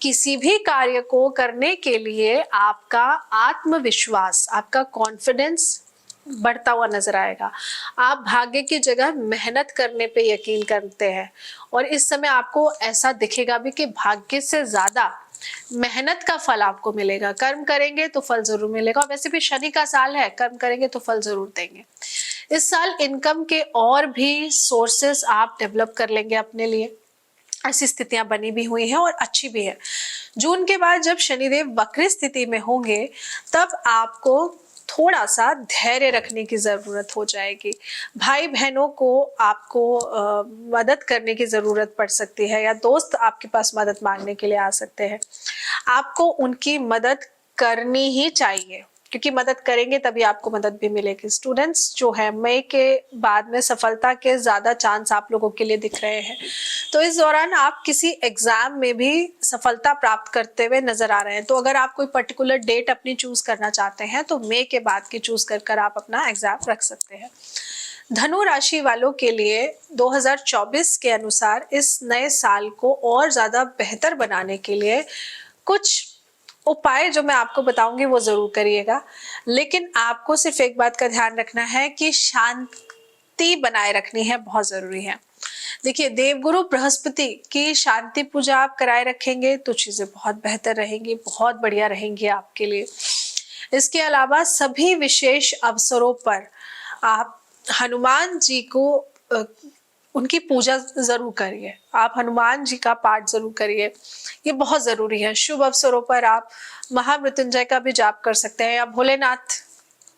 किसी भी कार्य को करने के लिए आपका आत्मविश्वास, आपका कॉन्फिडेंस बढ़ता हुआ नजर आएगा। आप भाग्य की जगह मेहनत करने पे यकीन करते हैं और इस समय आपको ऐसा दिखेगा भी कि भाग्य से ज्यादा मेहनत का फल आपको मिलेगा। कर्म करेंगे तो फल जरूर मिलेगा। वैसे भी शनि का साल है, कर्म करेंगे तो फल जरूर देंगे। इस साल इनकम के और भी सोर्सेस आप डेवलप कर लेंगे अपने लिए, ऐसी स्थितियां बनी भी हुई हैं और अच्छी भी है। जून के बाद जब शनिदेव वक्री स्थिति में होंगे तब आपको थोड़ा सा धैर्य रखने की जरूरत हो जाएगी। भाई बहनों को आपको मदद करने की जरूरत पड़ सकती है या दोस्त आपके पास मदद मांगने के लिए आ सकते हैं। आपको उनकी मदद करनी ही चाहिए क्योंकि मदद करेंगे तभी आपको मदद भी मिलेगी। स्टूडेंट्स जो है मई के बाद में सफलता के ज्यादा चांस आप लोगों के लिए दिख रहे हैं तो इस दौरान आप किसी एग्जाम में भी सफलता प्राप्त करते हुए नजर आ रहे हैं। तो अगर आप कोई पर्टिकुलर डेट अपनी चूज करना चाहते हैं तो मई के बाद की चूज कर आप अपना एग्जाम रख सकते हैं। धनु राशि वालों के लिए 2024 के अनुसार इस नए साल को और ज्यादा बेहतर बनाने के लिए कुछ उपाय जो मैं आपको बताऊंगी वो जरूर करिएगा, लेकिन आपको सिर्फ एक बात का ध्यान रखना है कि शांति बनाए रखनी है, बहुत जरूरी है। देखिए देवगुरु बृहस्पति की शांति पूजा आप कराए रखेंगे तो चीजें बहुत बेहतर रहेंगी, बहुत बढ़िया रहेंगी आपके लिए। इसके अलावा सभी विशेष अवसरों पर आप हनुमान जी को उनकी पूजा जरूर करिए। आप हनुमान जी का पाठ जरूर करिए, ये बहुत जरूरी है। शुभ अवसरों पर आप महामृत्युंजय का भी जाप कर सकते हैं या भोलेनाथ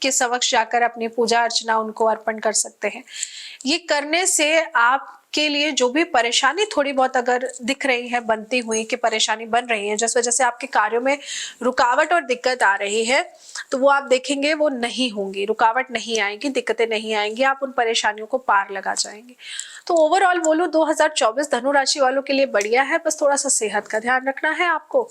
के समक्ष जाकर अपनी पूजा अर्चना उनको अर्पण कर सकते हैं। ये करने से आपके लिए जो भी परेशानी थोड़ी बहुत अगर दिख रही है, बनती हुई कि परेशानी बन रही है, जिस वजह से आपके कार्यों में रुकावट और दिक्कत आ रही है, तो वो आप देखेंगे वो नहीं होंगी, रुकावट नहीं आएगी, दिक्कतें नहीं आएंगी, आप उन परेशानियों को पार लगा जाएंगे। तो ओवरऑल बोलूं 2024 धनु राशि वालों के लिए बढ़िया है। बस थोड़ा सा सेहत का ध्यान रखना है आपको,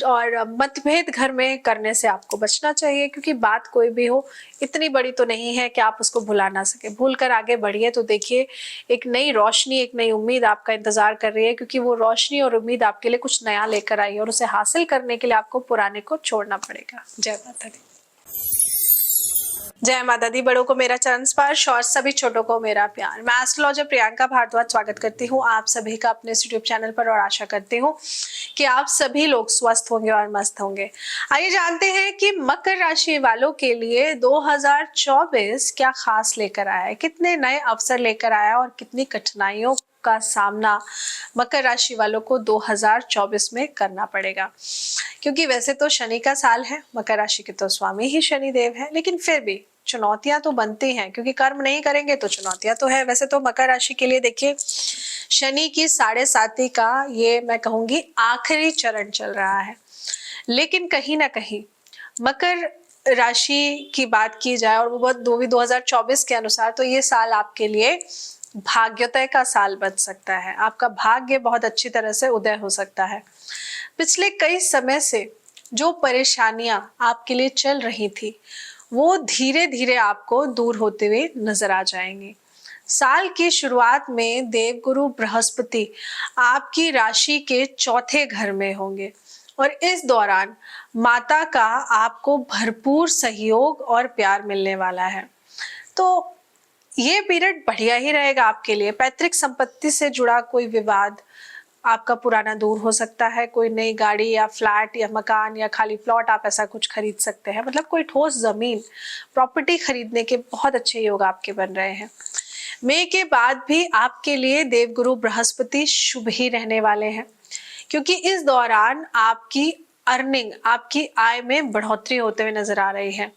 और मतभेद घर में करने से आपको बचना चाहिए, क्योंकि बात कोई भी हो इतनी बड़ी तो नहीं है कि आप उसको भुला ना सके। भूल कर आगे बढ़िए तो देखिए एक नई रोशनी, एक नई उम्मीद आपका इंतजार कर रही है, क्योंकि वो रोशनी और उम्मीद आपके लिए कुछ नया लेकर आई है, और उसे हासिल करने के लिए आपको पुराने को छोड़ना पड़ेगा। जय माता दी। जय माता दी। बड़ों को मेरा चरण स्पर्श और सभी छोटों को मेरा प्यार। मैं एस्ट्रोलॉजर प्रियंका भारद्वाज स्वागत करती हूँ आप सभी का अपने यूट्यूब चैनल पर, और आशा करती हूँ कि आप सभी लोग स्वस्थ होंगे और मस्त होंगे। आइए जानते हैं कि मकर राशि वालों के लिए 2024 क्या खास लेकर आया है, कितने नए अवसर लेकर आया है और कितनी कठिनाइयों का सामना मकर राशि वालों को 2024 में करना पड़ेगा। क्योंकि वैसे तो शनि का साल है, मकर राशि के तो स्वामी ही शनि देव है, लेकिन फिर भी चुनौतियां तो बनती हैं, क्योंकि कर्म नहीं करेंगे तो चुनौतियां तो है। वैसे तो मकर राशि के लिए देखिए शनि की 7.5 का ये मैं कहूंगी आखिरी चरण चल रहा है, लेकिन कहीं ना कहीं मकर राशि की बात की जाए और वो 2024 के अनुसार, तो ये साल आपके लिए भाग्योदय का साल बन सकता है। आपका भाग्य बहुत अच्छी तरह से उदय हो सकता है। पिछले कई समय से जो परेशानियां आपके लिए चल रही थी वो धीरे धीरे आपको दूर होते हुए नजर आ जाएंगी। साल की शुरुआत में देवगुरु बृहस्पति आपकी राशि के चौथे घर में होंगे, और इस दौरान माता का आपको भरपूर सहयोग और प्यार मिलने वाला है। तो ये पीरियड बढ़िया ही रहेगा आपके लिए। पैतृक संपत्ति से जुड़ा कोई विवाद आपका पुराना दूर हो सकता है। कोई नई गाड़ी या फ्लैट या मकान या खाली प्लॉट आप ऐसा कुछ खरीद सकते हैं। मतलब कोई ठोस जमीन, प्रॉपर्टी खरीदने के बहुत अच्छे योग आपके बन रहे हैं। मई के बाद भी आपके लिए देवगुरु बृहस्पति शुभ ही रहने वाले हैं, क्योंकि इस दौरान आपकी अर्निंग, आपकी आय में बढ़ोतरी होते हुए नजर आ रही है।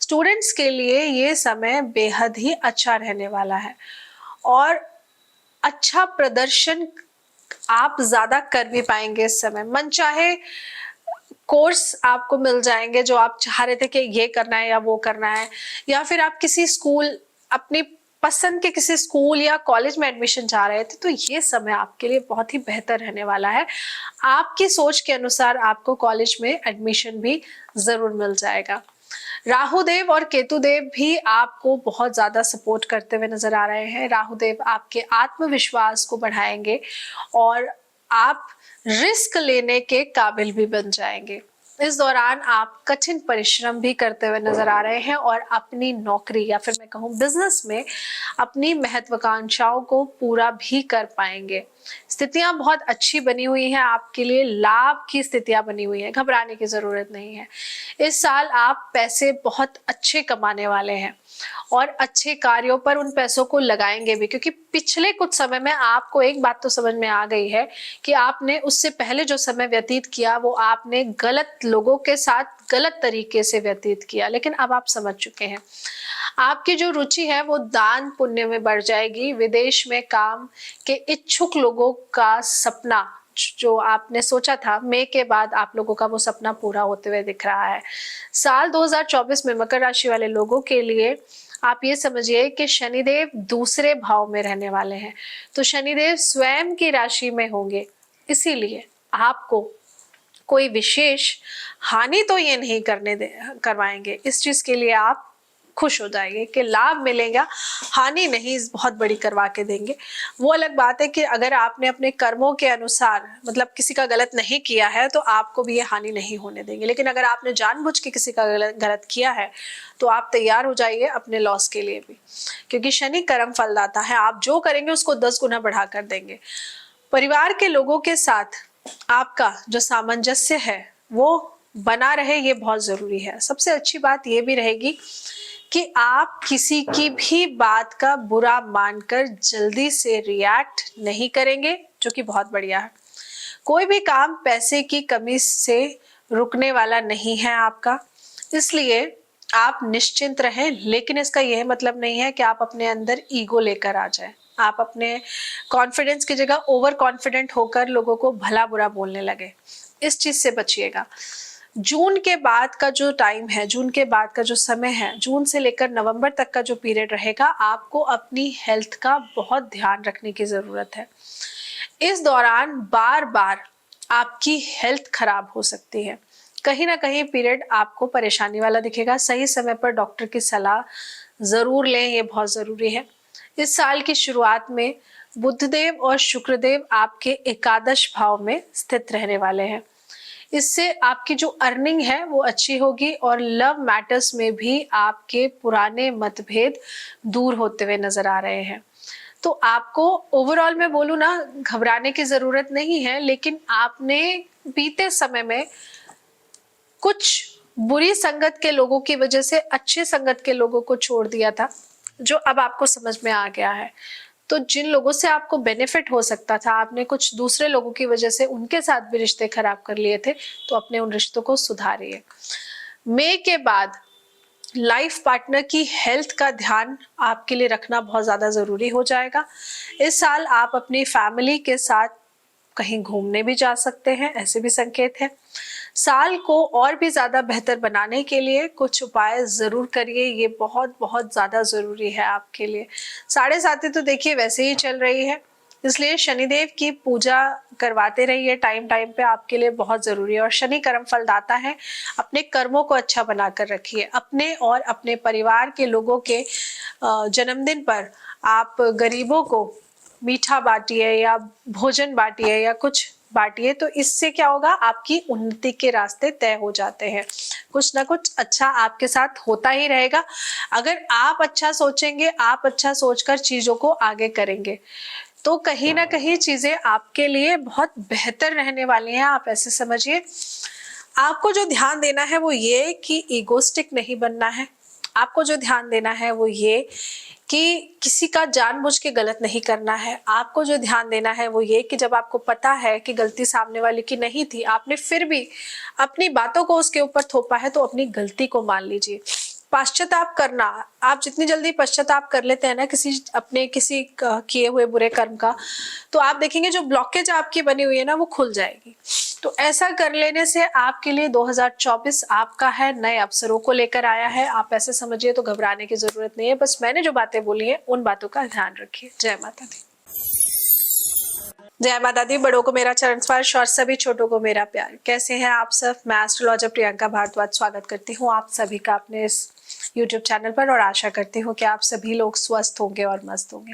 स्टूडेंट्स के लिए ये समय बेहद ही अच्छा रहने वाला है, और अच्छा प्रदर्शन आप ज्यादा कर भी पाएंगे इस समय। मनचाहे कोर्स आपको मिल जाएंगे जो आप चाह रहे थे कि ये करना है या वो करना है, या फिर आप किसी स्कूल, अपनी पसंद के किसी स्कूल या कॉलेज में एडमिशन चाह रहे थे, तो ये समय आपके लिए बहुत ही बेहतर रहने वाला है। आपकी सोच के अनुसार आपको कॉलेज में एडमिशन भी जरूर मिल जाएगा। राहु देव और केतु देव भी आपको बहुत ज्यादा सपोर्ट करते हुए नजर आ रहे हैं। राहु देव आपके आत्मविश्वास को बढ़ाएंगे और आप रिस्क लेने के काबिल भी बन जाएंगे। इस दौरान आप कठिन परिश्रम भी करते हुए नजर आ रहे हैं, और अपनी नौकरी या फिर मैं कहूँ बिजनेस में अपनी महत्वाकांक्षाओं को पूरा भी कर पाएंगे। स्थितियां बहुत अच्छी बनी हुई हैं आपके लिए, लाभ की स्थितियां बनी हुई हैं, घबराने की जरूरत नहीं है। इस साल आप पैसे बहुत अच्छे कमाने वाले हैं, और अच्छे कार्यों पर उन पैसों को लगाएंगे भी, क्योंकि पिछले कुछ समय में आपको एक बात तो समझ में आ गई है कि आपने उससे पहले जो समय व्यतीत किया वो आपने गलत लोगों के साथ गलत तरीके से व्यतीत किया, लेकिन अब आप समझ चुके हैं। आपकी जो रुचि है वो दान पुण्य में बढ़ जाएगी। विदेश में काम के इच्छुक लोगों का सपना जो आपने सोचा था, मई के बाद आप लोगों का वो सपना पूरा होते हुए दिख रहा है। साल 2024 में मकर राशि वाले लोगों के लिए आप ये समझिए कि शनिदेव दूसरे भाव में रहने वाले हैं, तो शनिदेव स्वयं की राशि में होंगे, इसीलिए आपको कोई विशेष हानि तो ये नहीं करवाएंगे। इस चीज के लिए आप खुश हो जाएंगे कि लाभ मिलेगा, हानि नहीं बहुत बड़ी करवा के देंगे। वो अलग बात है कि अगर आपने अपने कर्मों के अनुसार मतलब किसी का गलत नहीं किया है तो आपको भी ये हानि नहीं होने देंगे, लेकिन अगर आपने जानबूझ के किसी का गलत किया है तो आप तैयार हो जाइए अपने लॉस के लिए भी, क्योंकि शनि कर्म फलदाता है। आप जो करेंगे उसको 10 गुना बढ़ा कर देंगे। परिवार के लोगों के साथ आपका जो सामंजस्य है वो बना रहे, ये बहुत जरूरी है। सबसे अच्छी बात ये भी रहेगी कि आप किसी की भी बात का बुरा मानकर जल्दी से रिएक्ट नहीं करेंगे, जो कि बहुत बढ़िया है। कोई भी काम पैसे की कमी से रुकने वाला नहीं है आपका, इसलिए आप निश्चिंत रहें, लेकिन इसका यह मतलब नहीं है कि आप अपने अंदर ईगो लेकर आ जाएं। आप अपने कॉन्फिडेंस की जगह ओवर कॉन्फिडेंट होकर लोगों को भला बुरा बोलने लगे। इस चीज से बचिएगा। जून के बाद का जो टाइम है, जून के बाद का जो समय है, जून से लेकर नवंबर तक का जो पीरियड रहेगा, आपको अपनी हेल्थ का बहुत ध्यान रखने की जरूरत है। इस दौरान बार बार आपकी हेल्थ खराब हो सकती है। कहीं ना कहीं पीरियड आपको परेशानी वाला दिखेगा। सही समय पर डॉक्टर की सलाह जरूर लें, ये बहुत जरूरी है। इस साल की शुरुआत में बुधदेव और शुक्रदेव आपके एकादश भाव में स्थित रहने वाले हैं। इससे आपकी जो अर्निंग है वो अच्छी होगी और लव मैटर्स में भी आपके पुराने मतभेद दूर होते हुए नजर आ रहे हैं। तो आपको ओवरऑल मैं बोलूँ ना, घबराने की जरूरत नहीं है, लेकिन आपने बीते समय में कुछ बुरी संगत के लोगों की वजह से अच्छे संगत के लोगों को छोड़ दिया था, जो अब आपको समझ में आ गया है। तो जिन लोगों से आपको बेनिफिट हो सकता था, आपने कुछ दूसरे लोगों की वजह से उनके साथ भी रिश्ते खराब कर लिए थे, तो अपने उन रिश्तों को सुधारिए। मई के बाद लाइफ पार्टनर की हेल्थ का ध्यान आपके लिए रखना बहुत ज्यादा जरूरी हो जाएगा। इस साल आप अपनी फैमिली के साथ कहीं घूमने भी जा सकते हैं, ऐसे भी संकेत है। साल को और भी ज्यादा बेहतर बनाने के लिए कुछ उपाय जरूर करिए, ये बहुत बहुत ज्यादा जरूरी है आपके लिए। 7.5 तो देखिए वैसे ही चल रही है, इसलिए शनिदेव की पूजा करवाते रहिए टाइम टाइम पे, आपके लिए बहुत जरूरी है। और शनि कर्म फलदाता है, अपने कर्मों को अच्छा बनाकर रखिए। अपने और अपने परिवार के लोगों के जन्मदिन पर आप गरीबों को मीठा बांटिए या भोजन बांटिए या कुछ बांटिए, तो इससे क्या होगा, आपकी उन्नति के रास्ते तय हो जाते हैं। कुछ ना कुछ अच्छा आपके साथ होता ही रहेगा। अगर आप अच्छा सोचेंगे, आप अच्छा सोचकर चीजों को आगे करेंगे, तो कहीं ना कहीं चीजें आपके लिए बहुत बेहतर रहने वाली हैं। आप ऐसे समझिए। आपको जो ध्यान देना है वो ये कि ईगोस्टिक नहीं बनना है। आपको जो ध्यान देना है वो ये कि किसी का जानबूझ के गलत नहीं करना है। आपको जो ध्यान देना है वो ये कि जब आपको पता है कि गलती सामने वाले की नहीं थी, आपने फिर भी अपनी बातों को उसके ऊपर थोपा है, तो अपनी गलती को मान लीजिए। पश्चाताप करना, आप जितनी जल्दी पश्चाताप कर लेते हैं ना किसी किए हुए बुरे कर्म का, तो आप देखेंगे जो ब्लॉकेज आपकी बनी हुई है ना वो खुल जाएगी। तो ऐसा कर लेने से आपके लिए 2024 आपका है, नए अवसरों को लेकर आया है। आप ऐसे समझिए, तो घबराने की जरूरत नहीं है। बस मैंने जो बातें बोली है उन बातों का ध्यान रखिए। जय माता दी। जय माता दी। बड़ों को मेरा चरण स्पर्श और सभी छोटों को मेरा प्यार। कैसे हैं आप सब? मैं एस्ट्रोलॉजर प्रियंका भारद्वाज स्वागत करती हूँ आप सभी का अपने इस YouTube चैनल पर, और आशा करती हूँ कि आप सभी लोग स्वस्थ होंगे और मस्त होंगे।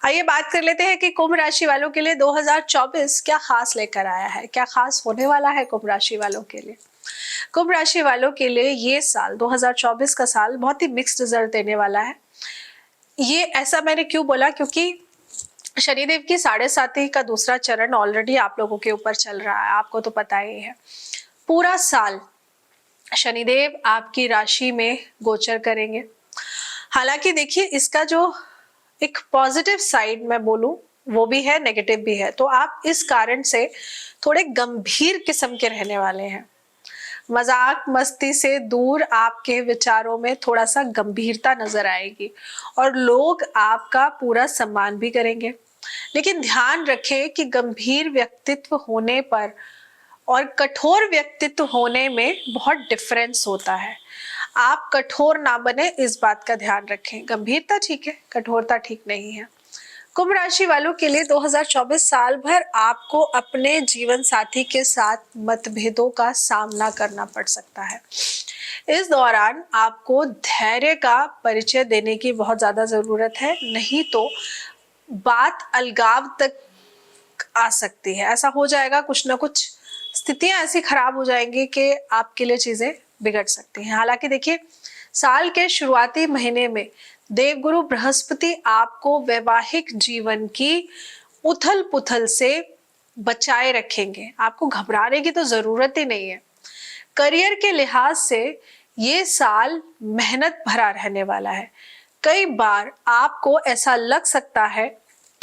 आइए बात कर लेते हैं कि कुंभ राशि वालों के लिए 2024 क्या खास लेकर आया है, क्या खास होने वाला है कुंभ राशि वालों के लिए। कुंभ राशि वालों के लिए ये साल 2024 का साल बहुत ही मिक्स्ड रिजल्ट देने वाला है। ये ऐसा मैंने क्यों बोला, क्योंकि शनिदेव की 7.5 का दूसरा चरण ऑलरेडी आप लोगों के ऊपर चल रहा है, आपको तो पता ही है। पूरा साल शनिदेव आपकी राशि में गोचर करेंगे। हालांकि देखिए, इसका जो एक पॉजिटिव साइड मैं बोलूं वो भी है, नेगेटिव भी है। तो आप इस कारण से थोड़े गंभीर किस्म के रहने वाले हैं। मजाक मस्ती से दूर आपके विचारों में थोड़ा सा गंभीरता नजर आएगी और लोग आपका पूरा सम्मान भी करेंगे। लेकिन ध्यान रखें कि गंभीर व्यक्तित्व होने पर और कठोर व्यक्तित्व होने में बहुत डिफरेंस होता है। आप कठोर ना बने, इस बात का ध्यान रखें। गंभीरता ठीक है, कठोरता ठीक नहीं है। कुंभ राशि वालों के लिए 2024 साल भर आपको अपने जीवन साथी के साथ मतभेदों का सामना करना पड़ सकता है। इस दौरान आपको धैर्य का परिचय देने की बहुत ज्यादा जरूरत है, नहीं तो बात अलगाव तक आ सकती है। ऐसा हो जाएगा, कुछ ना कुछ स्थितियां ऐसी खराब हो जाएंगी कि आपके लिए चीजें बिगड़ सकती हैं। हालांकि देखिए, साल के शुरुआती महीने में देवगुरु बृहस्पति आपको वैवाहिक जीवन की उथल पुथल से बचाए रखेंगे। आपको घबराने की तो जरूरत ही नहीं है। करियर के लिहाज से ये साल मेहनत भरा रहने वाला है। कई बार आपको ऐसा लग सकता है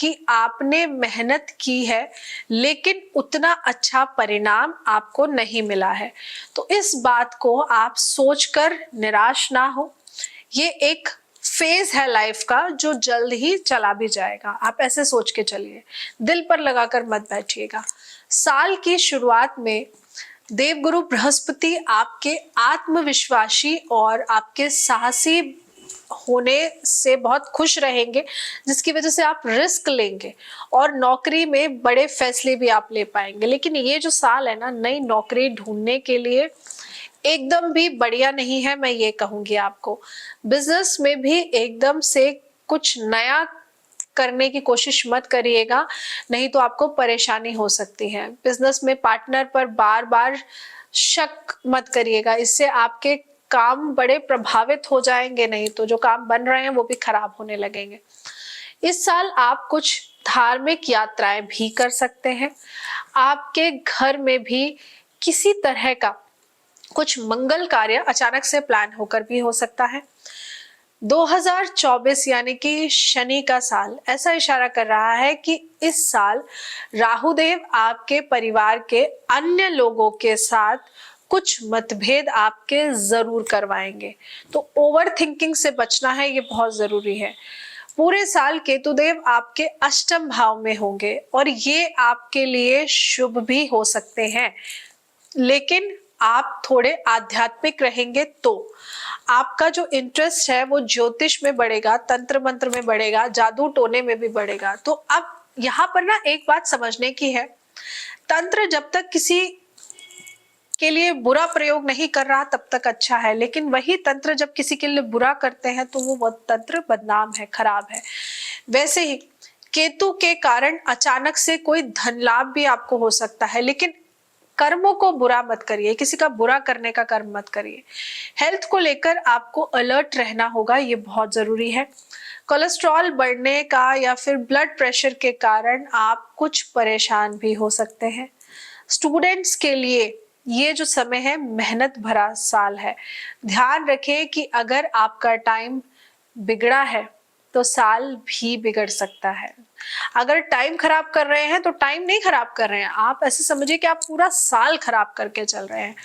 कि आपने मेहनत की है लेकिन उतना अच्छा परिणाम आपको नहीं मिला है। तो इस बात को आप सोचकर निराश ना हो। ये एक फेज है लाइफ का जो जल्द ही चला भी जाएगा। आप ऐसे सोच के चलिए, दिल पर लगाकर मत बैठिएगा। साल की शुरुआत में देवगुरु बृहस्पति आपके आत्मविश्वासी और आपके साहसी होने से बहुत खुश रहेंगे, जिसकी वजह से आप रिस्क लेंगे और नौकरी में बड़े फैसले भी आप ले पाएंगे। लेकिन ये जो साल है ना, नई नौकरी ढूंढने के लिए एकदम भी बढ़िया नहीं है, मैं ये कहूंगी आपको। बिजनेस में भी एकदम से कुछ नया करने की कोशिश मत करिएगा, नहीं तो आपको परेशानी हो सकती है। बिजनेस में पार्टनर पर बार बार शक मत करिएगा, इससे आपके काम बड़े प्रभावित हो जाएंगे, नहीं तो जो काम बन रहे हैं वो भी खराब होने लगेंगे। इस साल आप कुछ धार्मिक यात्राएं भी कर सकते हैं। आपके घर में भी किसी तरह का कुछ मंगल कार्य अचानक से प्लान होकर भी हो सकता है। 2024 यानी कि शनि का साल ऐसा इशारा कर रहा है कि इस साल राहुदेव आपके परिवार के अन्य लोगों के साथ कुछ मतभेद आपके जरूर करवाएंगे, तो ओवर थिंकिंग से बचना है, ये बहुत जरूरी है। पूरे साल केतुदेव आपके अष्टम भाव में होंगे और ये आपके लिए शुभ भी हो सकते हैं, लेकिन आप थोड़े आध्यात्मिक रहेंगे तो आपका जो इंटरेस्ट है वो ज्योतिष में बढ़ेगा, तंत्र मंत्र में बढ़ेगा, जादू टोने में भी बढ़ेगा। तो अब यहाँ पर ना एक बात समझने की है, तंत्र जब तक किसी के लिए बुरा प्रयोग नहीं कर रहा तब तक अच्छा है, लेकिन वही तंत्र जब किसी के लिए बुरा करते हैं तो वो तंत्र बदनाम है, खराब है। वैसे ही केतु के कारण अचानक से कोई धन लाभ भी आपको हो सकता है, लेकिन कर्मों को बुरा मत करिए, किसी का बुरा करने का कर्म मत करिए। हेल्थ को लेकर आपको अलर्ट रहना होगा, ये बहुत जरूरी है। कोलेस्ट्रॉल बढ़ने का या फिर ब्लड प्रेशर के कारण आप कुछ परेशान भी हो सकते हैं। स्टूडेंट्स के लिए ये जो समय है मेहनत भरा साल है। ध्यान रखें कि अगर आपका टाइम बिगड़ा है तो साल भी बिगड़ सकता है। अगर टाइम खराब कर रहे हैं तो टाइम नहीं खराब कर रहे हैं, आप ऐसे समझिए कि आप पूरा साल खराब करके चल रहे हैं।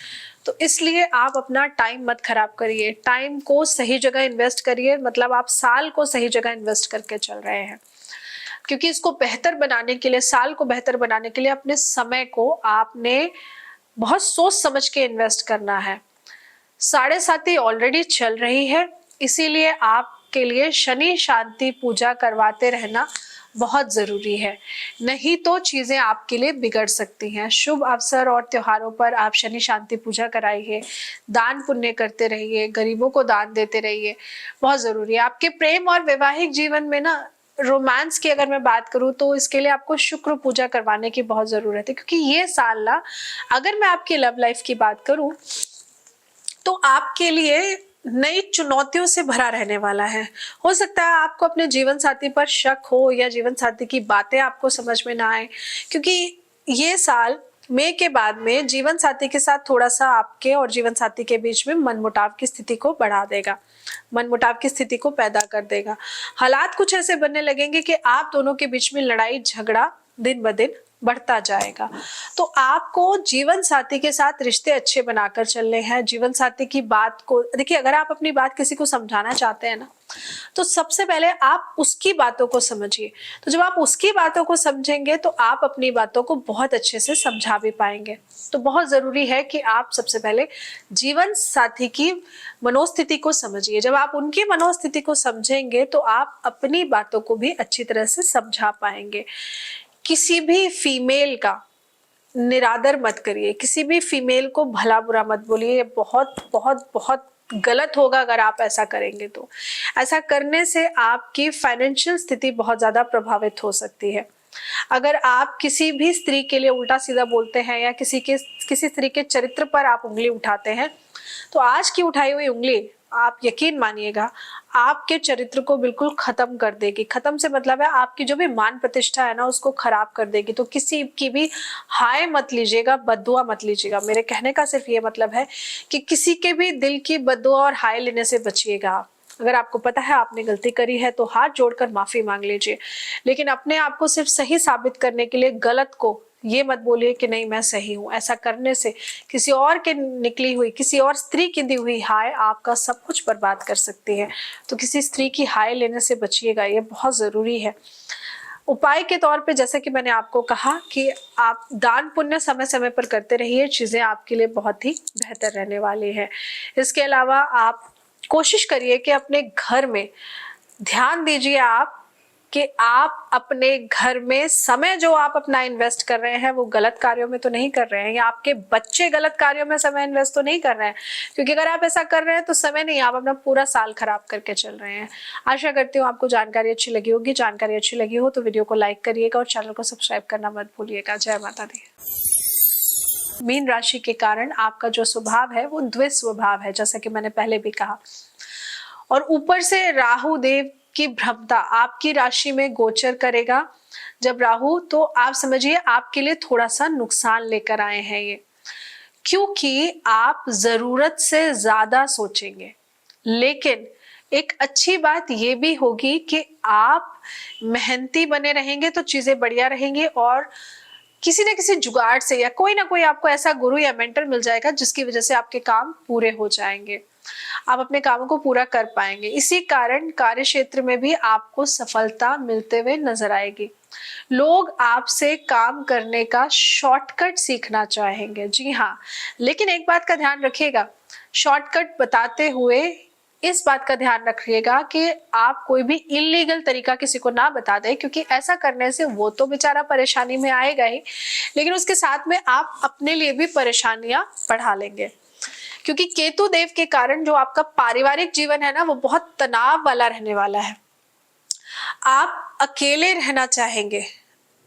तो इसलिए आप अपना टाइम मत खराब करिए, टाइम को सही जगह इन्वेस्ट करिए, मतलब आप साल को सही जगह इन्वेस्ट करके चल रहे हैं। क्योंकि इसको बेहतर बनाने के लिए, साल को बेहतर बनाने के लिए अपने समय को आपने बहुत सोच समझ के इन्वेस्ट करना है। 7.5 ऑलरेडी चल रही है, इसीलिए आपके लिए शनि शांति पूजा करवाते रहना बहुत जरूरी है, नहीं तो चीजें आपके लिए बिगड़ सकती हैं। शुभ अवसर और त्योहारों पर आप शनि शांति पूजा कराइए, दान पुण्य करते रहिए, गरीबों को दान देते रहिए, बहुत जरूरी है। आपके प्रेम और वैवाहिक जीवन में ना रोमांस की अगर मैं बात करूं तो इसके लिए आपको शुक्र पूजा करवाने की बहुत जरूरत है, क्योंकि ये साल ना, अगर मैं आपकी लव लाइफ की बात करूं तो आपके लिए नई चुनौतियों से भरा रहने वाला है। हो सकता है आपको अपने जीवन साथी पर शक हो या जीवन साथी की बातें आपको समझ में ना आए, क्योंकि ये साल मई के बाद में जीवन साथी के साथ थोड़ा सा आपके और जीवन साथी के बीच में मनमुटाव की स्थिति को बढ़ा देगा, मनमुटाव की स्थिति को पैदा कर देगा। हालात कुछ ऐसे बनने लगेंगे कि आप दोनों के बीच में लड़ाई झगड़ा दिन ब दिन बढ़ता जाएगा। तो आपको जीवन साथी के साथ रिश्ते अच्छे बनाकर चलने हैं। जीवन साथी की बात को देखिए, अगर आप अपनी बात किसी को समझाना चाहते हैं ना, तो सबसे पहले आप उसकी बातों को समझिए। तो जब आप उसकी बातों को समझेंगे तो आप अपनी बातों को बहुत अच्छे से समझा भी पाएंगे। तो बहुत जरूरी है कि आप सबसे पहले जीवन साथी की मनोस्थिति को समझिए। जब आप उनकी मनोस्थिति को समझेंगे तो आप अपनी बातों को भी अच्छी तरह से समझा पाएंगे। किसी भी फीमेल का निरादर मत करिए, किसी भी फीमेल को भला बुरा मत बोलिए, बहुत बहुत बहुत गलत होगा अगर आप ऐसा करेंगे। तो ऐसा करने से आपकी फाइनेंशियल स्थिति बहुत ज्यादा प्रभावित हो सकती है। अगर आप किसी भी स्त्री के लिए उल्टा सीधा बोलते हैं या किसी स्त्री के चरित्र पर आप उंगली उठाते हैं, तो आज की उठाई हुई उंगली आप यकीन मानिएगा आपके चरित्र को बिल्कुल खत्म कर देगी। खत्म से मतलब है आपकी जो भी मान प्रतिष्ठा है ना, उसको खराब कर देगी। तो किसी की भी हाय मत लीजिएगा, बद्दुआ मत लीजिएगा। मेरे कहने का सिर्फ ये मतलब है कि किसी के भी दिल की बद्दुआ और हाय लेने से बचिएगा। अगर आपको पता है आपने गलती करी है तो हाथ जोड़कर माफी मांग लीजिए, लेकिन अपने आप को सिर्फ सही साबित करने के लिए गलत को ये मत बोलिए कि नहीं मैं सही हूं। ऐसा करने से किसी और के निकली हुई, किसी और स्त्री की दी हुई हाय आपका सब कुछ बर्बाद कर सकती है। तो किसी स्त्री की हाय लेने से बचिएगा, ये बहुत जरूरी है। उपाय के तौर पे जैसे कि मैंने आपको कहा कि आप दान पुण्य समय समय पर करते रहिए, चीजें आपके लिए बहुत ही बेहतर रहने वाली है। इसके अलावा आप कोशिश करिए कि अपने घर में ध्यान दीजिए आप कि आप अपने घर में समय जो आप अपना इन्वेस्ट कर रहे हैं वो गलत कार्यों में तो नहीं कर रहे हैं, या आपके बच्चे गलत कार्यों में समय इन्वेस्ट तो नहीं कर रहे हैं, क्योंकि अगर आप ऐसा कर रहे हैं तो समय नहीं, आप अपना पूरा साल खराब करके चल रहे हैं। आशा करती हूँ आपको जानकारी अच्छी लगी होगी। जानकारी अच्छी लगी हो तो वीडियो को लाइक करिएगा और चैनल को सब्सक्राइब करना मत भूलिएगा। जय माता दी। मीन राशि के कारण आपका जो स्वभाव है वो द्विज स्वभाव है, जैसा कि मैंने पहले भी कहा, और ऊपर से राहु देव की भ्रमता आपकी राशि में गोचर करेगा जब राहु, तो आप समझिए आपके लिए थोड़ा सा नुकसान लेकर आए हैं ये, क्योंकि आप जरूरत से ज्यादा सोचेंगे। लेकिन एक अच्छी बात ये भी होगी कि आप मेहनती बने रहेंगे तो चीजें बढ़िया रहेंगी, और किसी न किसी जुगाड़ से या कोई ना कोई आपको ऐसा गुरु या मेंटर मिल जाएगा जिसकी वजह से आपके काम पूरे हो जाएंगे, आप अपने कामों को पूरा कर पाएंगे। इसी कारण कार्य क्षेत्र में भी आपको सफलता मिलते हुए नजर आएगी। लोग आपसे काम करने का शॉर्टकट सीखना चाहेंगे, जी हाँ, लेकिन एक बात का ध्यान रखिएगा, शॉर्टकट बताते हुए इस बात का ध्यान रखिएगा कि आप कोई भी इलीगल तरीका किसी को ना बता दें, क्योंकि ऐसा करने से वो तो बेचारा परेशानी में आएगा ही, लेकिन उसके साथ में आप अपने लिए भी परेशानियां बढ़ा लेंगे। क्योंकि केतु देव के कारण जो आपका पारिवारिक जीवन है ना वो बहुत तनाव वाला रहने वाला है। आप अकेले रहना चाहेंगे,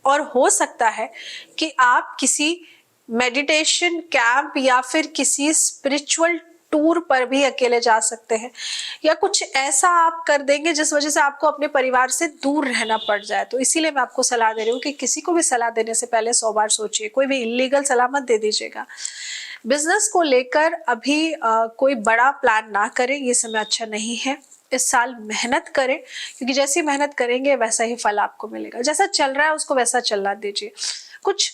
और हो सकता है कि आप किसी मेडिटेशन कैंप या फिर किसी स्पिरिचुअल टूर पर भी अकेले जा सकते हैं, या कुछ ऐसा आप कर देंगे जिस वजह से आपको अपने परिवार से दूर रहना पड़ जाए। तो इसीलिए मैं आपको सलाह दे रही हूँ कि किसी को भी सलाह देने से पहले 100 बार सोचिए, कोई भी इलीगल सलाह मत दे दीजिएगा। बिजनेस को लेकर अभी कोई बड़ा प्लान ना करें, ये समय अच्छा नहीं है। इस साल मेहनत करें, क्योंकि जैसी मेहनत करेंगे वैसा ही फल आपको मिलेगा। जैसा चल रहा है उसको वैसा चलना दीजिए, कुछ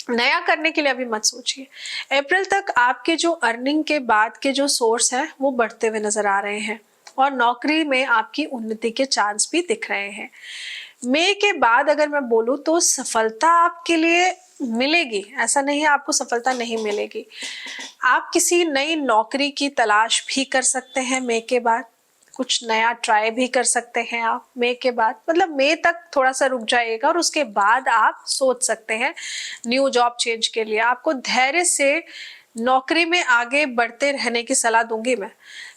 नया करने के लिए अभी मत सोचिए। अप्रैल तक आपके जो अर्निंग के बाद के जो सोर्स है वो बढ़ते हुए नजर आ रहे हैं, और नौकरी में आपकी उन्नति के चांस भी दिख रहे हैं। मई के बाद अगर मैं बोलूं तो सफलता आपके लिए मिलेगी, ऐसा नहीं है आपको सफलता नहीं मिलेगी। आप किसी नई नौकरी की तलाश भी कर सकते हैं मई के बाद, कुछ नया ट्राई भी कर सकते हैं आप मई के बाद, मतलब मई तक थोड़ा सा रुक जाइएगा और उसके बाद आप सोच सकते हैं न्यू जॉब चेंज के लिए। आपको धैर्य से नौकरी में आगे बढ़ते रहने की सलाह दूंगी मैं,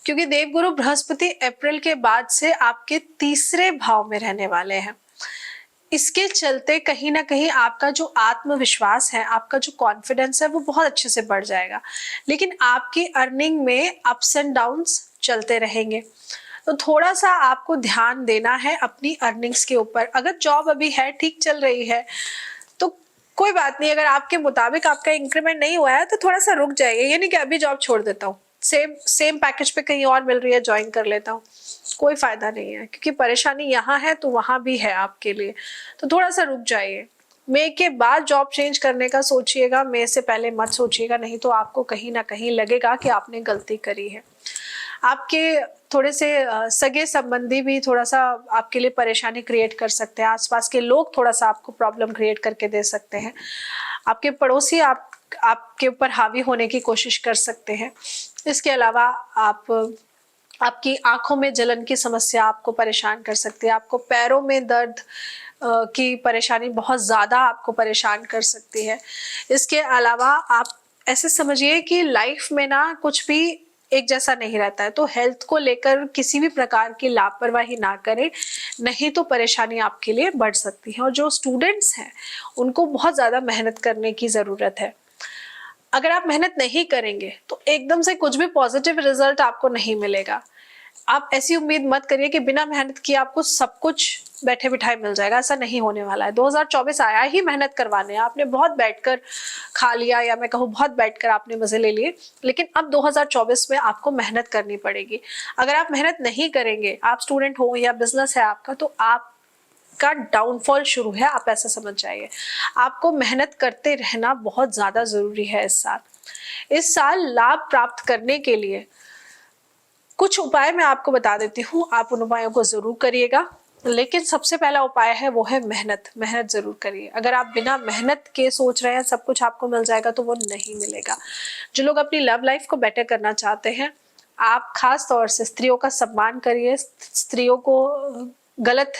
क्योंकि देवगुरु बृहस्पति अप्रैल के बाद से आपके तीसरे भाव में रहने वाले हैं। इसके चलते कहीं ना कहीं आपका जो आत्मविश्वास है, आपका जो कॉन्फिडेंस है वो बहुत अच्छे से बढ़ जाएगा, लेकिन आपकी अर्निंग में अप्स एंड डाउन्स चलते रहेंगे। तो थोड़ा सा आपको ध्यान देना है अपनी अर्निंग्स के ऊपर। अगर जॉब अभी है, ठीक चल रही है, तो कोई बात नहीं, अगर आपके मुताबिक आपका इंक्रीमेंट नहीं हुआ है तो थोड़ा सा रुक जाइए। ये नहीं कि अभी जॉब छोड़ देता हूँ, सेम पैकेज पे कहीं और मिल रही है ज्वाइन कर लेता हूँ, कोई फायदा नहीं है, क्योंकि परेशानी यहाँ है तो वहां भी है आपके लिए। तो थोड़ा सा रुक जाइए। मई के बाद जॉब चेंज करने का सोचिएगा, मई से पहले मत सोचिएगा, नहीं तो आपको कहीं ना कहीं लगेगा कि आपने गलती करी है। आपके थोड़े से सगे संबंधी भी थोड़ा सा आपके लिए परेशानी क्रिएट कर सकते हैं, आसपास के लोग थोड़ा सा आपको प्रॉब्लम क्रिएट करके दे सकते हैं, आपके पड़ोसी आपके ऊपर हावी होने की कोशिश कर सकते हैं। इसके अलावा आपकी आंखों में जलन की समस्या आपको परेशान कर सकती है, आपको पैरों में दर्द की परेशानी बहुत ज्यादा आपको परेशान कर सकती है। इसके अलावा आप ऐसे समझिए कि लाइफ में ना कुछ भी एक जैसा नहीं रहता है, तो हेल्थ को लेकर किसी भी प्रकार की लापरवाही ना करें, नहीं तो परेशानी आपके लिए बढ़ सकती है। और जो स्टूडेंट्स हैं उनको बहुत ज्यादा मेहनत करने की जरूरत है। अगर आप मेहनत नहीं करेंगे तो एकदम से कुछ भी पॉजिटिव रिजल्ट आपको नहीं मिलेगा। आप ऐसी उम्मीद मत करिए कि बिना मेहनत किए आपको सब कुछ बैठे बिठाए मिल जाएगा, ऐसा नहीं होने वाला है। 2024 आया ही मेहनत करवाने, आपने बहुत बैठकर खा लिया या मैं कहूँ बहुत बैठकर आपने मजे ले लिए, लेकिन अब 2024 में आपको मेहनत करनी पड़ेगी। अगर आप मेहनत नहीं करेंगे, आप स्टूडेंट हो या बिजनेस है आपका, तो आपका डाउनफॉल शुरू है, आप ऐसा समझ जाइए। आपको मेहनत करते रहना बहुत ज्यादा जरूरी है इस साल। इस साल लाभ प्राप्त करने के लिए कुछ उपाय मैं आपको बता देती हूँ, आप उन उपायों को जरूर करिएगा। लेकिन सबसे पहला उपाय है वो है मेहनत। मेहनत जरूर करिए। अगर आप बिना मेहनत के सोच रहे हैं सब कुछ आपको मिल जाएगा, तो वो नहीं मिलेगा। जो लोग अपनी लव लाइफ को बेटर करना चाहते हैं, आप खास तौर से स्त्रियों का सम्मान करिए, स्त्रियों को गलत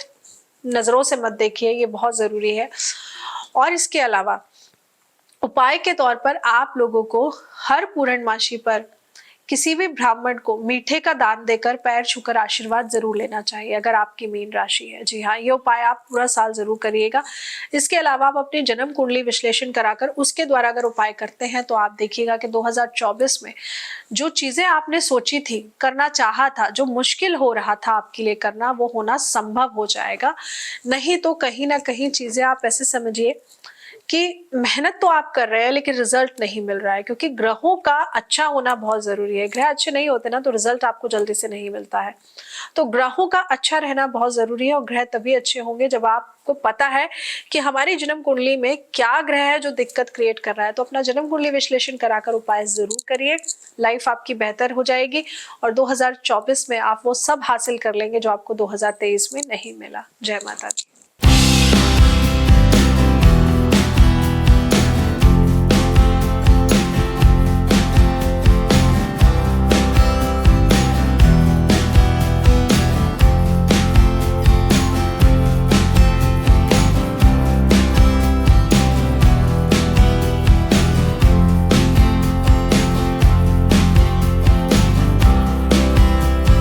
नजरों से मत देखिए, ये बहुत जरूरी है। और इसके अलावा उपाय के तौर पर आप लोगों को हर पूर्णमासी पर किसी भी ब्राह्मण को मीठे का दान देकर पैर छूकर आशीर्वाद जरूर लेना चाहिए, अगर आपकी मीन राशि है। जी हाँ, ये उपाय आप पूरा साल जरूर करिएगा। इसके अलावा आप अपनी जन्म कुंडली विश्लेषण कराकर उसके द्वारा अगर उपाय करते हैं, तो आप देखिएगा कि 2024 में जो चीजें आपने सोची थी, करना चाहा था, जो मुश्किल हो रहा था आपके लिए करना, वो होना संभव हो जाएगा। नहीं तो कहीं ना कहीं चीजें आप ऐसे समझिए कि मेहनत तो आप कर रहे हैं लेकिन रिजल्ट नहीं मिल रहा है, क्योंकि ग्रहों का अच्छा होना बहुत जरूरी है। ग्रह अच्छे नहीं होते ना, तो रिजल्ट आपको जल्दी से नहीं मिलता है। तो ग्रहों का अच्छा रहना बहुत जरूरी है, और ग्रह तभी अच्छे होंगे जब आपको पता है कि हमारी जन्म कुंडली में क्या ग्रह है जो दिक्कत क्रिएट कर रहा है। तो अपना जन्म कुंडली विश्लेषण कराकर उपाय जरूर करिए, लाइफ आपकी बेहतर हो जाएगी, और 2024 में आप वो सब हासिल कर लेंगे जो आपको 2023 में नहीं मिला। जय माता दी।